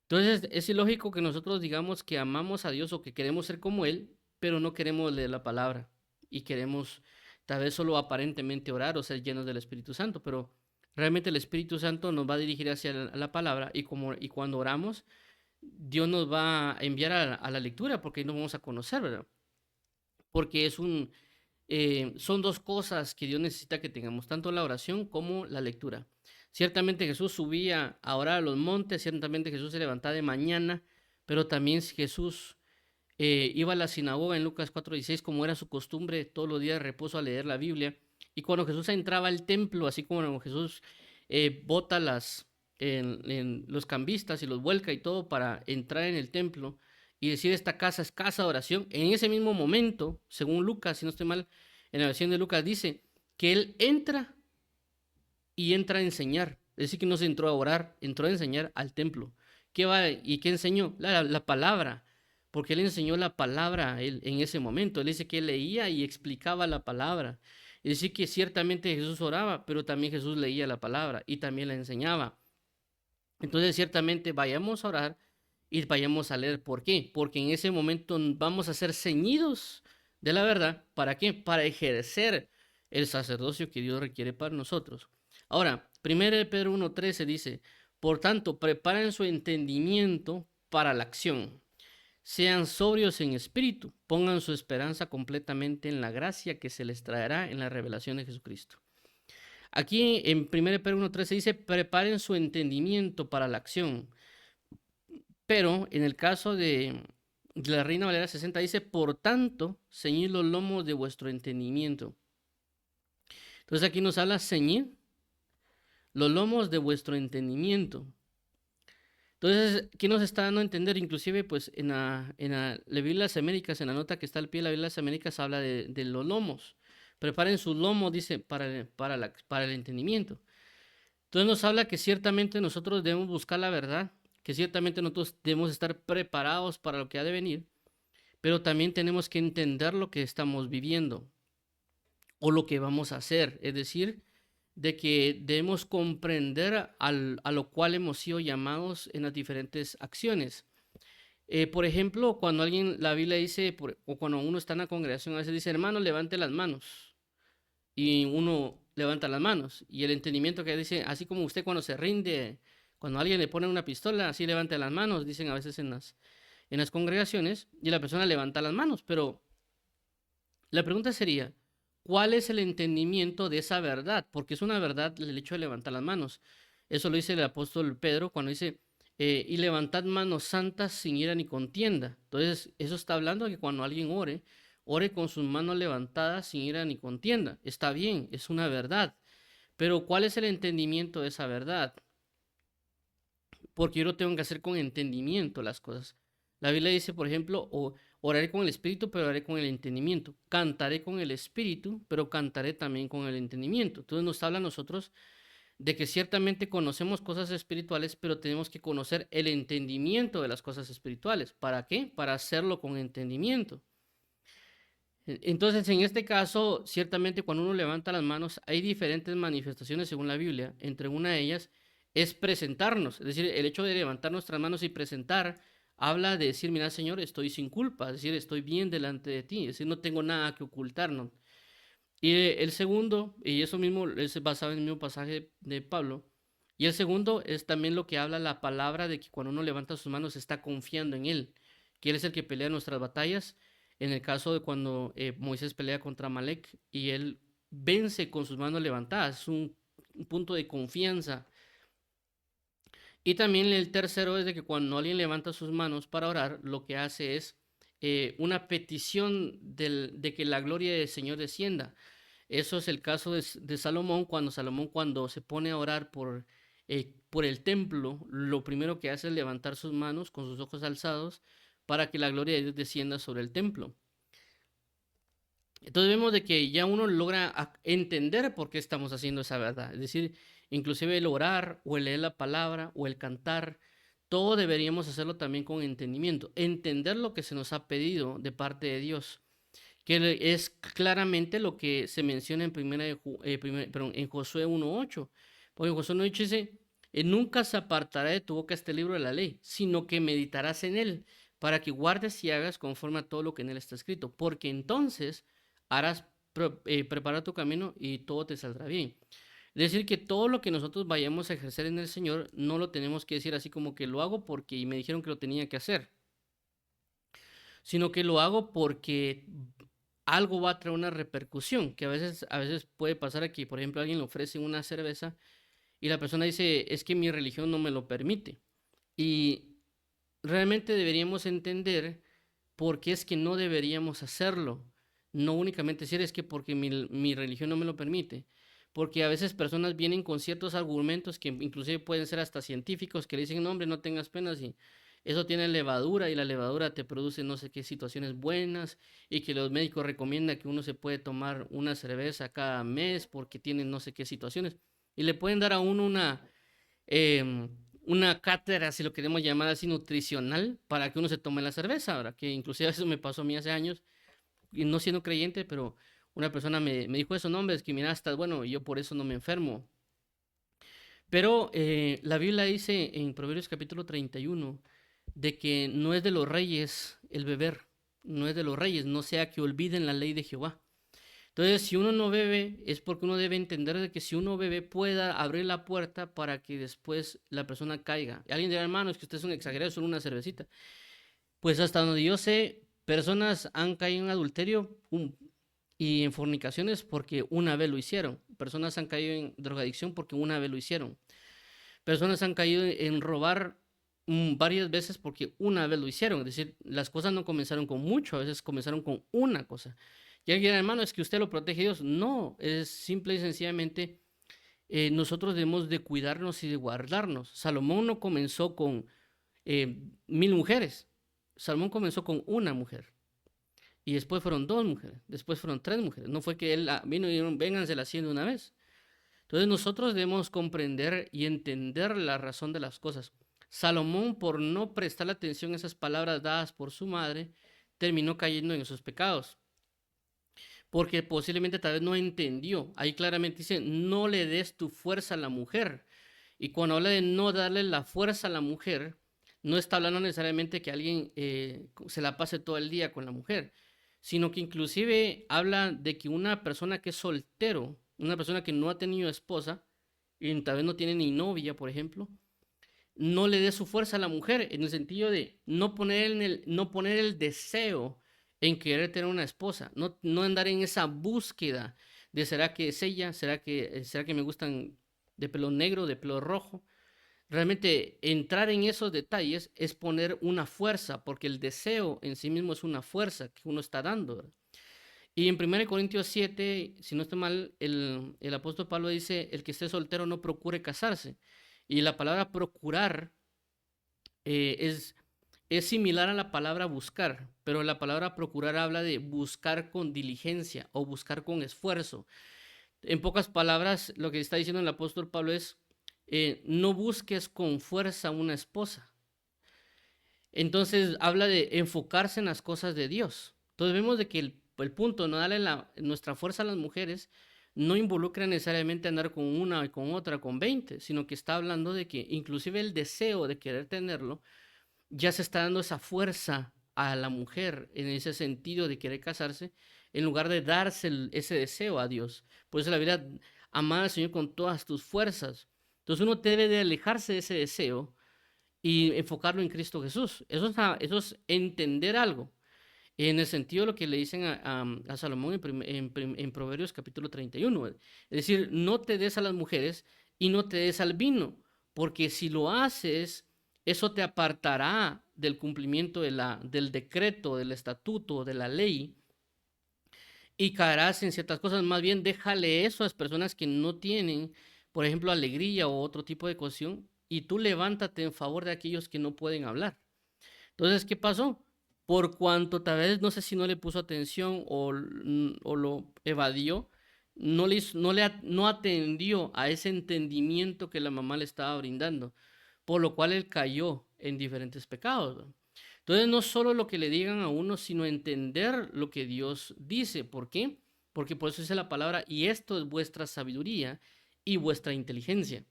Entonces, es ilógico que nosotros digamos que amamos a Dios o que queremos ser como Él, pero no queremos leer la palabra y queremos tal vez solo aparentemente orar o ser llenos del Espíritu Santo, pero realmente el Espíritu Santo nos va a dirigir hacia la palabra y cuando oramos, Dios nos va a enviar a la lectura porque ahí nos vamos a conocer, ¿verdad? Porque son dos cosas que Dios necesita que tengamos, tanto la oración como la lectura. Ciertamente Jesús subía a orar a los montes, ciertamente Jesús se levantaba de mañana, pero también Jesús iba a la sinagoga en Lucas 4:16, como era su costumbre, todos los días de reposo a leer la Biblia. Y cuando Jesús entraba al templo, así como Jesús bota los cambistas y los vuelca y todo para entrar en el templo, y decir esta casa es casa de oración, en ese mismo momento, según Lucas, si no estoy mal, en la versión de Lucas dice que él entra y entra a enseñar. Es decir, que no se entró a orar, entró a enseñar al templo. ¿Qué va y qué enseñó? La palabra, porque él enseñó la palabra a él en ese momento. Él dice que él leía y explicaba la palabra. Es decir, que ciertamente Jesús oraba, pero también Jesús leía la palabra y también la enseñaba. Entonces, ciertamente vayamos a orar y vayamos a leer. ¿Por qué? Porque en ese momento vamos a ser ceñidos de la verdad. ¿Para qué? Para ejercer el sacerdocio que Dios requiere para nosotros. Ahora, 1 Pedro 1:13 dice, por tanto, preparen su entendimiento para la acción. Sean sobrios en espíritu, pongan su esperanza completamente en la gracia que se les traerá en la revelación de Jesucristo. Aquí en 1 Pedro 1:13 dice, preparen su entendimiento para la acción. Pero en el caso de la Reina Valera 60 dice, por tanto, ceñid los lomos de vuestro entendimiento. Entonces aquí nos habla ceñid los lomos de vuestro entendimiento. Entonces, ¿qué nos está dando a entender? Inclusive, pues, en la Biblia de las Américas, en la nota que está al pie de la Biblia de las Américas, habla de los lomos. Preparen sus lomos, dice, para el entendimiento. Entonces nos habla que ciertamente nosotros debemos buscar la verdad, que ciertamente nosotros debemos estar preparados para lo que ha de venir, pero también tenemos que entender lo que estamos viviendo o lo que vamos a hacer. Es decir, de que debemos comprender a lo cual hemos sido llamados en las diferentes acciones. Por ejemplo, cuando la Biblia dice, o cuando uno está en la congregación, a veces dice, hermano, levante las manos. Y uno levanta las manos. Y el entendimiento que dice, así como usted cuando se rinde, cuando alguien le pone una pistola, así levanta las manos, dicen a veces en las congregaciones, y la persona levanta las manos. Pero la pregunta sería, ¿cuál es el entendimiento de esa verdad? Porque es una verdad el hecho de levantar las manos. Eso lo dice el apóstol Pedro cuando dice, y levantad manos santas sin ira ni contienda. Entonces, eso está hablando de que cuando alguien ore con sus manos levantadas sin ira ni contienda. Está bien, es una verdad. Pero ¿cuál es el entendimiento de esa verdad? Porque yo lo tengo que hacer con entendimiento las cosas. La Biblia dice, por ejemplo, oraré con el espíritu, pero oraré con el entendimiento. Cantaré con el espíritu, pero cantaré también con el entendimiento. Entonces nos habla a nosotros de que ciertamente conocemos cosas espirituales, pero tenemos que conocer el entendimiento de las cosas espirituales. ¿Para qué? Para hacerlo con entendimiento. Entonces, en este caso, ciertamente cuando uno levanta las manos, hay diferentes manifestaciones según la Biblia. Entre una de ellas es presentarnos, es decir, el hecho de levantar nuestras manos y presentar habla de decir, mira, Señor, estoy sin culpa, es decir, estoy bien delante de ti, es decir, no tengo nada que ocultarnos. Y el segundo, y eso mismo es basado en el mismo pasaje de Pablo, y el segundo es también lo que habla la palabra de que cuando uno levanta sus manos está confiando en Él, que Él es el que pelea nuestras batallas. En el caso de cuando Moisés pelea contra Amalek y él vence con sus manos levantadas, es un punto de confianza. Y también el tercero es de que cuando alguien levanta sus manos para orar, lo que hace es una petición de que la gloria del Señor descienda. Eso es el caso de Salomón, cuando se pone a orar por el templo, lo primero que hace es levantar sus manos con sus ojos alzados para que la gloria de Dios descienda sobre el templo. Entonces vemos de que ya uno logra entender por qué estamos haciendo esa verdad. Es decir, inclusive el orar o el leer la palabra o el cantar, todo deberíamos hacerlo también con entendimiento. Entender lo que se nos ha pedido de parte de Dios, que es claramente lo que se menciona en Josué 1:8. Porque en Josué 1:8 dice, nunca se apartará de tu boca este libro de la ley, sino que meditarás en él, para que guardes y hagas conforme a todo lo que en él está escrito, porque entonces harás preparar tu camino y todo te saldrá bien. Es decir, que todo lo que nosotros vayamos a ejercer en el Señor, no lo tenemos que decir así como que lo hago porque me dijeron que lo tenía que hacer, sino que lo hago porque algo va a traer una repercusión, que a veces puede pasar aquí, por ejemplo, alguien le ofrece una cerveza y la persona dice, es que mi religión no me lo permite. Y realmente deberíamos entender por qué es que no deberíamos hacerlo. No únicamente decir es que porque mi religión no me lo permite. Porque a veces personas vienen con ciertos argumentos que inclusive pueden ser hasta científicos que le dicen, no hombre, no tengas penas eso tiene levadura y la levadura te produce no sé qué situaciones buenas y que los médicos recomiendan que uno se puede tomar una cerveza cada mes porque tiene no sé qué situaciones y le pueden dar a uno em, una cátedra, si lo queremos llamar así, nutricional para que uno se tome la cerveza, ahora que inclusive eso me pasó a mí hace años y no siendo creyente, pero una persona me dijo eso, no, hombre, es que mira, estás bueno y yo por eso no me enfermo. Pero la Biblia dice en Proverbios capítulo 31 de que no es de los reyes el beber, no es de los reyes, no sea que olviden la ley de Jehová. Entonces, si uno no bebe, es porque uno debe entender de que si uno bebe pueda abrir la puerta para que después la persona caiga. Y alguien dirá, hermano, es que usted es un exagerado, solo una cervecita. Pues hasta donde yo sé, personas han caído en adulterio y en fornicaciones porque una vez lo hicieron. Personas han caído en drogadicción porque una vez lo hicieron. Personas han caído en robar varias veces porque una vez lo hicieron. Es decir, las cosas no comenzaron con mucho, a veces comenzaron con una cosa. Y alguien, hermano, es que usted lo protege Dios. No, es simple y sencillamente nosotros debemos de cuidarnos y de guardarnos. Salomón no comenzó con 1000 mujeres. Salomón comenzó con una mujer. Y después fueron 2 mujeres. Después fueron 3 mujeres. No fue que él vino y dijeron, vénganse la haciendo una vez. Entonces nosotros debemos comprender y entender la razón de las cosas. Salomón, por no prestar atención a esas palabras dadas por su madre, terminó cayendo en esos pecados. Porque posiblemente tal vez no entendió. Ahí claramente dice, no le des tu fuerza a la mujer. Y cuando habla de no darle la fuerza a la mujer, no está hablando necesariamente que alguien se la pase todo el día con la mujer, sino que inclusive habla de que una persona que es soltero, una persona que no ha tenido esposa, y tal vez no tiene ni novia, por ejemplo, no le dé su fuerza a la mujer, en el sentido de no poner el deseo en querer tener una esposa, no andar en esa búsqueda de será que es ella, será que me gustan de pelo negro, de pelo rojo. Realmente entrar en esos detalles es poner una fuerza, porque el deseo en sí mismo es una fuerza que uno está dando, ¿verdad? Y en 1 Corintios 7, si no estoy mal, el apóstol Pablo dice, el que esté soltero no procure casarse. Y la palabra procurar eh, es, es similar a la palabra buscar, pero la palabra procurar habla de buscar con diligencia o buscar con esfuerzo. En pocas palabras, lo que está diciendo el apóstol Pablo es, no busques con fuerza una esposa. Entonces habla de enfocarse en las cosas de Dios. Entonces vemos de que el punto, no darle nuestra fuerza a las mujeres, no involucra necesariamente andar con una y con otra, con 20, sino que está hablando de que inclusive el deseo de querer tenerlo, ya se está dando esa fuerza a la mujer en ese sentido de querer casarse, en lugar de darse ese deseo a Dios. Por eso la vida, amar al Señor con todas tus fuerzas. Entonces uno debe de alejarse de ese deseo y enfocarlo en Cristo Jesús. Eso es entender algo. En el sentido de lo que le dicen a Salomón en Proverbios capítulo 31. Es decir, no te des a las mujeres y no te des al vino, porque si lo haces, eso te apartará del cumplimiento del decreto, del estatuto, de la ley, y caerás en ciertas cosas. Más bien, déjale eso a las personas que no tienen, por ejemplo, alegría o otro tipo de cuestión, y tú levántate en favor de aquellos que no pueden hablar. Entonces, ¿qué pasó? Por cuanto tal vez no sé si no le puso atención o lo evadió, no atendió a ese entendimiento que la mamá le estaba brindando, por lo cual él cayó en diferentes pecados, ¿no? Entonces, no solo lo que le digan a uno, sino entender lo que Dios dice. ¿Por qué? Porque por eso dice la palabra, y esto es vuestra sabiduría y vuestra inteligencia.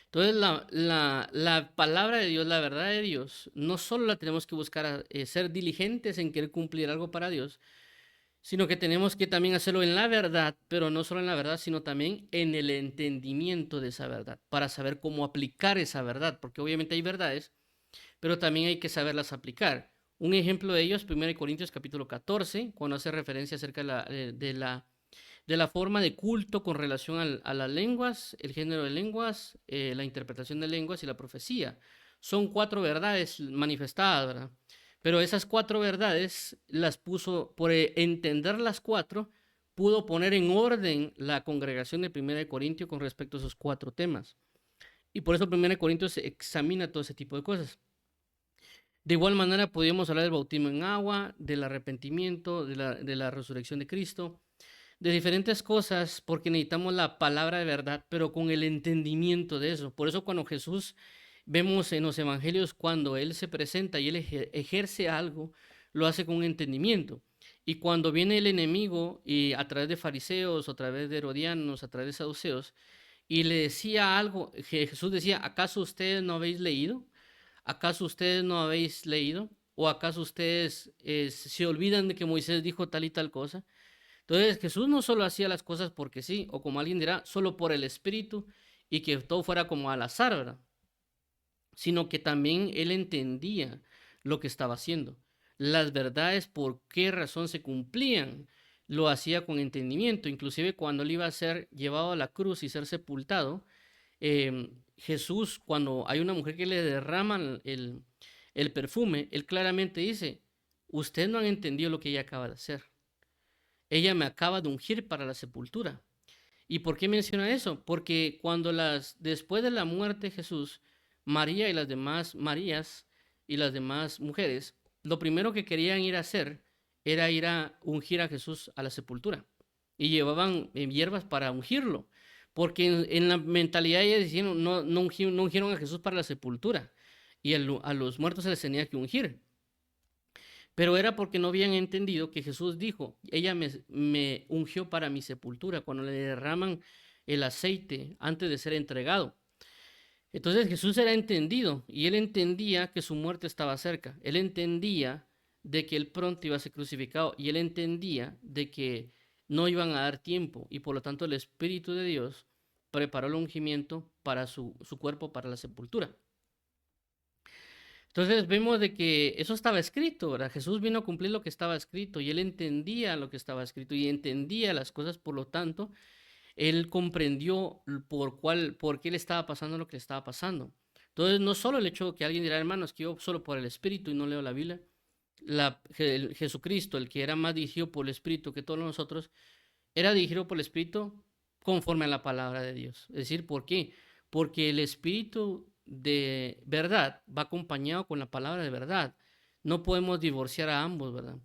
Entonces, la palabra de Dios, la verdad de Dios, no solo la tenemos que buscar ser diligentes en querer cumplir algo para Dios, sino que tenemos que también hacerlo en la verdad, pero no solo en la verdad, sino también en el entendimiento de esa verdad, para saber cómo aplicar esa verdad, porque obviamente hay verdades, pero también hay que saberlas aplicar. Un ejemplo de ello es 1 Corintios capítulo 14, cuando hace referencia acerca de la forma de culto con relación a las lenguas, el género de lenguas, la interpretación de lenguas y la profecía. Son 4 verdades manifestadas, ¿verdad? Pero esas 4 verdades las puso, por entender las 4, pudo poner en orden la congregación de 1 Corintios con respecto a esos 4 temas. Y por eso 1 Corintios examina todo ese tipo de cosas. De igual manera podríamos hablar del bautismo en agua, del arrepentimiento, de la resurrección de Cristo, de diferentes cosas, porque necesitamos la palabra de verdad, pero con el entendimiento de eso. Por eso cuando Jesús vemos en los evangelios, cuando Él se presenta y Él ejerce algo, lo hace con un entendimiento. Y cuando viene el enemigo, y a través de fariseos, a través de herodianos, a través de saduceos, y le decía algo, Jesús decía, ¿acaso ustedes no habéis leído? ¿Acaso ustedes no habéis leído? ¿O acaso ustedes se olvidan de que Moisés dijo tal y tal cosa? Entonces Jesús no solo hacía las cosas porque sí, o como alguien dirá, solo por el Espíritu y que todo fuera como al azar, ¿verdad? Sino que también él entendía lo que estaba haciendo. Las verdades, por qué razón se cumplían, lo hacía con entendimiento. Inclusive cuando él iba a ser llevado a la cruz y ser sepultado, Jesús, cuando hay una mujer que le derraman el perfume, él claramente dice, ustedes no han entendido lo que ella acaba de hacer. Ella me acaba de ungir para la sepultura. ¿Y por qué menciona eso? Porque después de la muerte de Jesús, María y las demás Marías y las demás mujeres, lo primero que querían ir a hacer era ir a ungir a Jesús a la sepultura. Y llevaban hierbas para ungirlo. Porque en la mentalidad ellas decían, no ungieron a Jesús para la sepultura. Y a los muertos se les tenía que ungir. Pero era porque no habían entendido que Jesús dijo, ella me ungió para mi sepultura, cuando le derraman el aceite antes de ser entregado. Entonces Jesús era entendido y él entendía que su muerte estaba cerca. Él entendía de que él pronto iba a ser crucificado y él entendía de que no iban a dar tiempo y por lo tanto el Espíritu de Dios preparó el ungimiento para su cuerpo para la sepultura. Entonces vemos de que eso estaba escrito, ¿verdad? Jesús vino a cumplir lo que estaba escrito y él entendía lo que estaba escrito y entendía las cosas, por lo tanto, él comprendió por qué le estaba pasando lo que le estaba pasando. Entonces, no solo el hecho de que alguien dirá, hermanos, que yo solo por el Espíritu y no leo la Biblia, Jesucristo, el que era más dirigido por el Espíritu que todos nosotros, era dirigido por el Espíritu conforme a la palabra de Dios. Es decir, ¿por qué? Porque el Espíritu de verdad va acompañado con la palabra de verdad. No podemos divorciar a ambos, ¿verdad?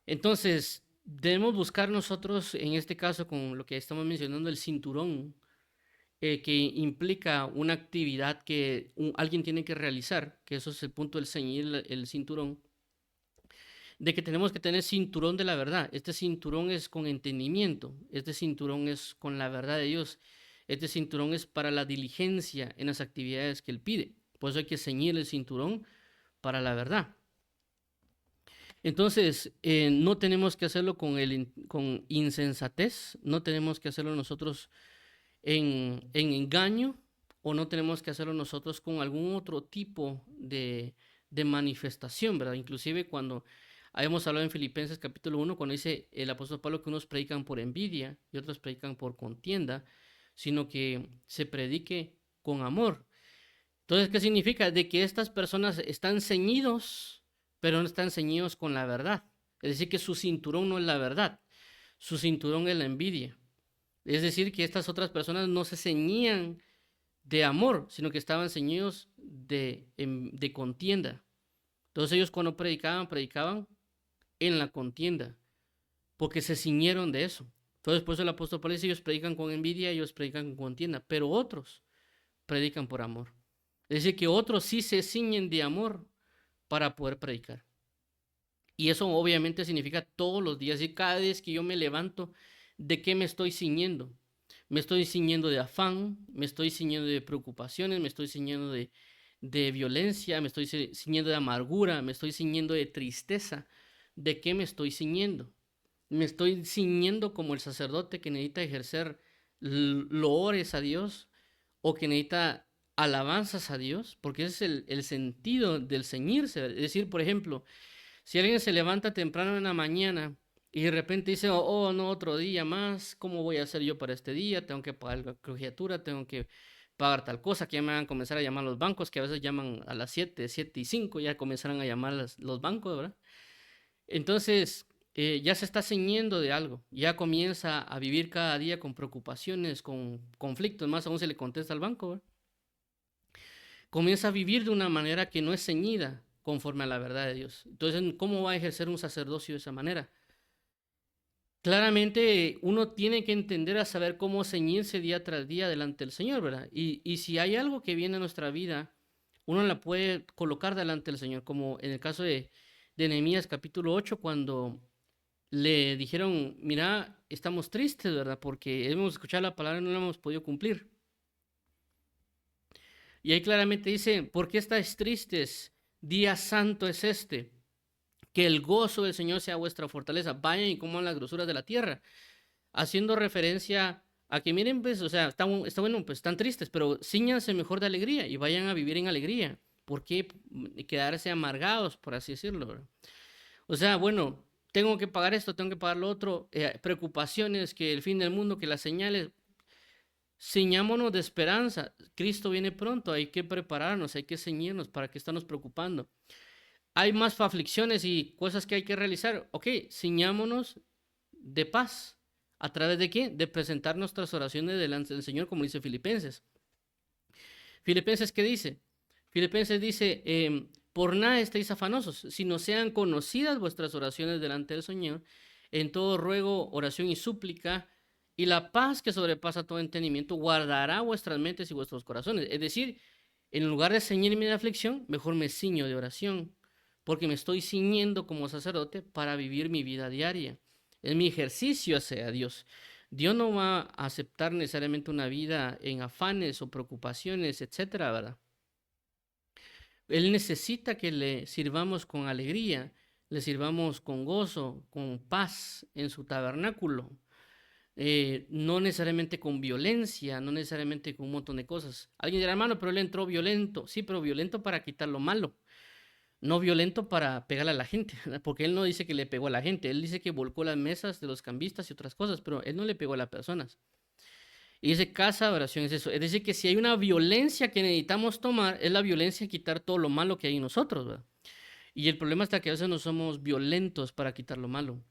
Entonces, debemos buscar nosotros, en este caso, con lo que estamos mencionando, el cinturón, que implica una actividad que alguien tiene que realizar, que eso es el punto del ceñir el cinturón, de que tenemos que tener cinturón de la verdad. Este cinturón es con entendimiento, este cinturón es con la verdad de Dios, este cinturón es para la diligencia en las actividades que Él pide. Por eso hay que ceñir el cinturón para la verdad. Entonces, no tenemos que hacerlo con insensatez, no tenemos que hacerlo nosotros en engaño, o no tenemos que hacerlo nosotros con algún otro tipo de manifestación, ¿verdad? Inclusive cuando habíamos hablado en Filipenses capítulo 1, cuando dice el apóstol Pablo que unos predican por envidia y otros predican por contienda, sino que se predique con amor. Entonces, ¿qué significa? De que estas personas están ceñidos, pero no están ceñidos con la verdad. Es decir, que su cinturón no es la verdad, su cinturón es la envidia. Es decir, que estas otras personas no se ceñían de amor, sino que estaban ceñidos de contienda. Entonces ellos cuando predicaban en la contienda, porque se ciñeron de eso. Entonces por eso el apóstol Pablo dice, ellos predican con envidia, ellos predican con contienda, pero otros predican por amor. Es decir, que otros sí se ciñen de amor para poder predicar. Y eso obviamente significa todos los días, y cada vez que yo me levanto, ¿de qué me estoy ciñendo? Me estoy ciñendo de afán, me estoy ciñendo de preocupaciones, me estoy ciñendo de violencia, me estoy ciñendo de amargura, me estoy ciñendo de tristeza. ¿De qué me estoy ciñendo? Me estoy ciñendo como el sacerdote que necesita ejercer loores a Dios o que necesita alabanzas a Dios, porque ese es el sentido del ceñirse. Es decir, por ejemplo, si alguien se levanta temprano en la mañana y de repente dice, oh, no, otro día más, ¿cómo voy a hacer yo para este día? Tengo que pagar la colegiatura, tengo que pagar tal cosa, que ya me van a comenzar a llamar los bancos, que a veces llaman a las 7:05, ya comenzarán a llamar los bancos, ¿verdad? Entonces, ya se está ceñiendo de algo, ya comienza a vivir cada día con preocupaciones, con conflictos, más aún se le contesta al banco, ¿verdad? Comienza a vivir de una manera que no es ceñida conforme a la verdad de Dios. Entonces, ¿cómo va a ejercer un sacerdocio de esa manera? Claramente uno tiene que entender a saber cómo ceñirse día tras día delante del Señor, ¿verdad? Y si hay algo que viene a nuestra vida, uno la puede colocar delante del Señor, como en el caso de Nehemías capítulo 8, cuando le dijeron, mira, estamos tristes, ¿verdad? Porque hemos escuchado la palabra y no la hemos podido cumplir. Y ahí claramente dice, ¿por qué estáis tristes? Día santo es este. Que el gozo del Señor sea vuestra fortaleza. Vayan y coman las grosuras de la tierra. Haciendo referencia a que miren, pues, o sea, está bueno, pues están tristes, pero ciñanse mejor de alegría y vayan a vivir en alegría. ¿Por qué quedarse amargados, por así decirlo, ¿verdad? O sea, bueno, tengo que pagar esto, tengo que pagar lo otro, preocupaciones, que el fin del mundo, que las señales. Ciñámonos de esperanza. Cristo viene pronto, hay que prepararnos, hay que ceñirnos. ¿Para qué estamos preocupando? Hay más aflicciones y cosas que hay que realizar. Ok, ciñámonos de paz. ¿A través de qué? De presentar nuestras oraciones delante del Señor, como dice Filipenses. Filipenses, ¿qué dice? Filipenses dice, por nada estéis afanosos, sino sean conocidas vuestras oraciones delante del Señor, en todo ruego, oración y súplica, y la paz que sobrepasa todo entendimiento guardará vuestras mentes y vuestros corazones. Es decir, en lugar de ceñirme de aflicción, mejor me ciño de oración, porque me estoy ciñendo como sacerdote para vivir mi vida diaria. Es mi ejercicio hacia Dios. Dios no va a aceptar necesariamente una vida en afanes o preocupaciones, etcétera, ¿verdad? Él necesita que le sirvamos con alegría, le sirvamos con gozo, con paz en su tabernáculo. No necesariamente con violencia, no necesariamente con un montón de cosas. Alguien dirá, hermano, pero él entró violento. Sí, pero violento para quitar lo malo, no violento para pegarle a la gente, porque él no dice que le pegó a la gente, él dice que volcó las mesas de los cambistas y otras cosas, pero él no le pegó a las personas. Y dice casa de oración es eso. Es decir, que si hay una violencia que necesitamos tomar, es la violencia de quitar todo lo malo que hay en nosotros, ¿verdad? Y el problema está que a veces no somos violentos para quitar lo malo.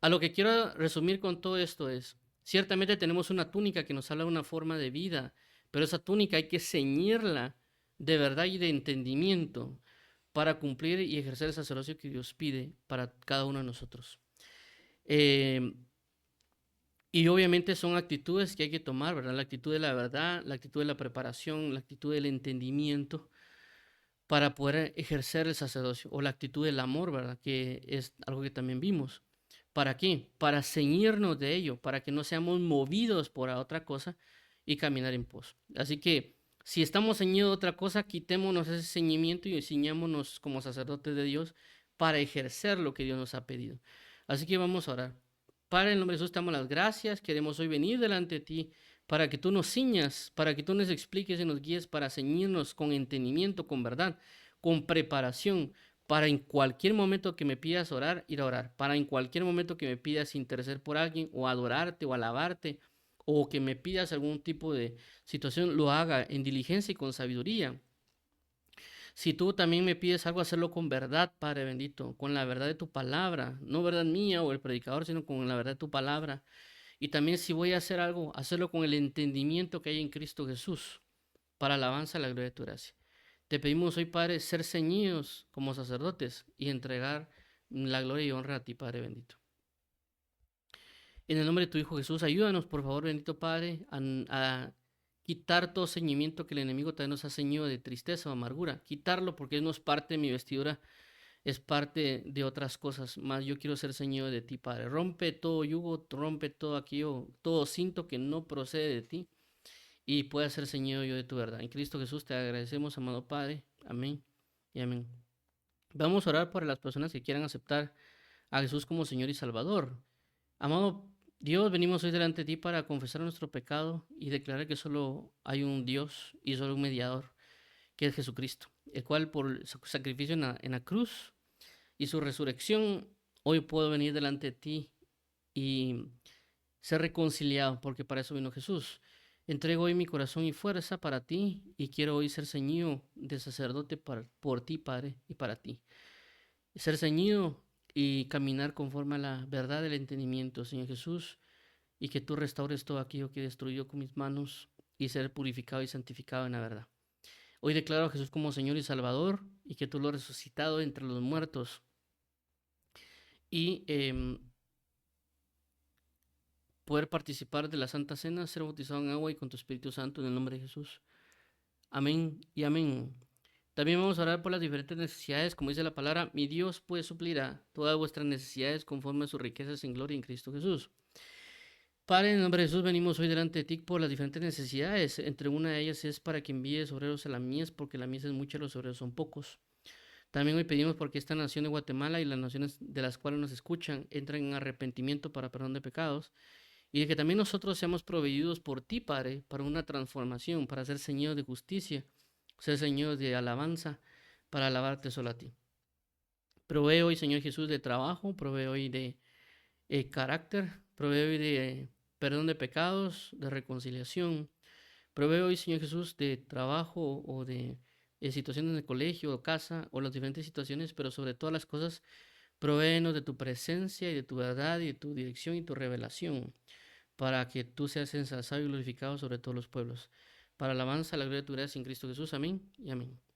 A lo que quiero resumir con todo esto es, ciertamente tenemos una túnica que nos habla de una forma de vida, pero esa túnica hay que ceñirla de verdad y de entendimiento para cumplir y ejercer el sacerdocio que Dios pide para cada uno de nosotros. Y obviamente son actitudes que hay que tomar, ¿verdad? La actitud de la verdad, la actitud de la preparación, la actitud del entendimiento para poder ejercer el sacerdocio, o la actitud del amor, ¿verdad? Que es algo que también vimos. ¿Para qué? Para ceñirnos de ello, para que no seamos movidos por otra cosa y caminar en pos. Así que si estamos ceñidos de otra cosa, quitémonos ese ceñimiento y ciñámonos como sacerdotes de Dios para ejercer lo que Dios nos ha pedido. Así que vamos a orar. Padre, en el nombre de Jesús te damos las gracias. Queremos hoy venir delante de ti para que tú nos ciñas, para que tú nos expliques y nos guíes para ceñirnos con entendimiento, con verdad, con preparación, para en cualquier momento que me pidas orar, ir a orar, para en cualquier momento que me pidas interceder por alguien o adorarte o alabarte, o que me pidas algún tipo de situación, lo haga en diligencia y con sabiduría. Si tú también me pides algo, hacerlo con verdad, Padre bendito, con la verdad de tu palabra, no verdad mía o el predicador, sino con la verdad de tu palabra. Y también si voy a hacer algo, hacerlo con el entendimiento que hay en Cristo Jesús, para alabanza a la gloria de tu gracia. Te pedimos hoy, Padre, ser ceñidos como sacerdotes y entregar la gloria y honra a ti, Padre bendito. En el nombre de tu Hijo Jesús, ayúdanos, por favor, bendito Padre, a quitar todo ceñimiento que el enemigo también nos ha ceñido de tristeza o amargura. Quitarlo porque no es parte de mi vestidura, es parte de otras cosas. Más yo quiero ser ceñido de ti, Padre. Rompe todo yugo, rompe todo aquello, todo cinto que no procede de ti y pueda ser ceñido yo de tu verdad. En Cristo Jesús te agradecemos, amado Padre. Amén y amén. Vamos a orar por las personas que quieran aceptar a Jesús como Señor y Salvador. Amado Dios, venimos hoy delante de ti para confesar nuestro pecado y declarar que solo hay un Dios y solo un mediador, que es Jesucristo, el cual por su sacrificio en la cruz y su resurrección, hoy puedo venir delante de ti y ser reconciliado, porque para eso vino Jesús. Entrego hoy mi corazón y fuerza para ti y quiero hoy ser ceñido de sacerdote por ti, Padre, y para ti. Ser ceñido y caminar conforme a la verdad del entendimiento, Señor Jesús, y que tú restaures todo aquello que destruyó con mis manos y ser purificado y santificado en la verdad. Hoy declaro a Jesús como Señor y Salvador y que tú lo has resucitado entre los muertos. Y poder participar de la Santa Cena, ser bautizado en agua y con tu Espíritu Santo en el nombre de Jesús. Amén y amén. También vamos a orar por las diferentes necesidades, como dice la palabra, mi Dios pues suplirá todas vuestras necesidades conforme a sus riquezas en gloria en Cristo Jesús. Padre, en el nombre de Jesús venimos hoy delante de ti por las diferentes necesidades. Entre una de ellas es para que envíes obreros a la mies, porque la mies es mucha y los obreros son pocos. También hoy pedimos porque esta nación de Guatemala y las naciones de las cuales nos escuchan entren en arrepentimiento para perdón de pecados y de que también nosotros seamos proveídos por ti, Padre, para una transformación, para ser señor de justicia, ser señor de alabanza, para alabarte solo a ti. Provee hoy, Señor Jesús, de trabajo, provee hoy de carácter, provee hoy de perdón de pecados, de reconciliación. Provee hoy, Señor Jesús, de trabajo o de situaciones en el colegio o casa o las diferentes situaciones, pero sobre todas las cosas, provéenos de tu presencia y de tu verdad y de tu dirección y tu revelación, para que tú seas ensalzado y glorificado sobre todos los pueblos. Para alabanza, la gloria de tu gracia en Cristo Jesús. Amén y amén.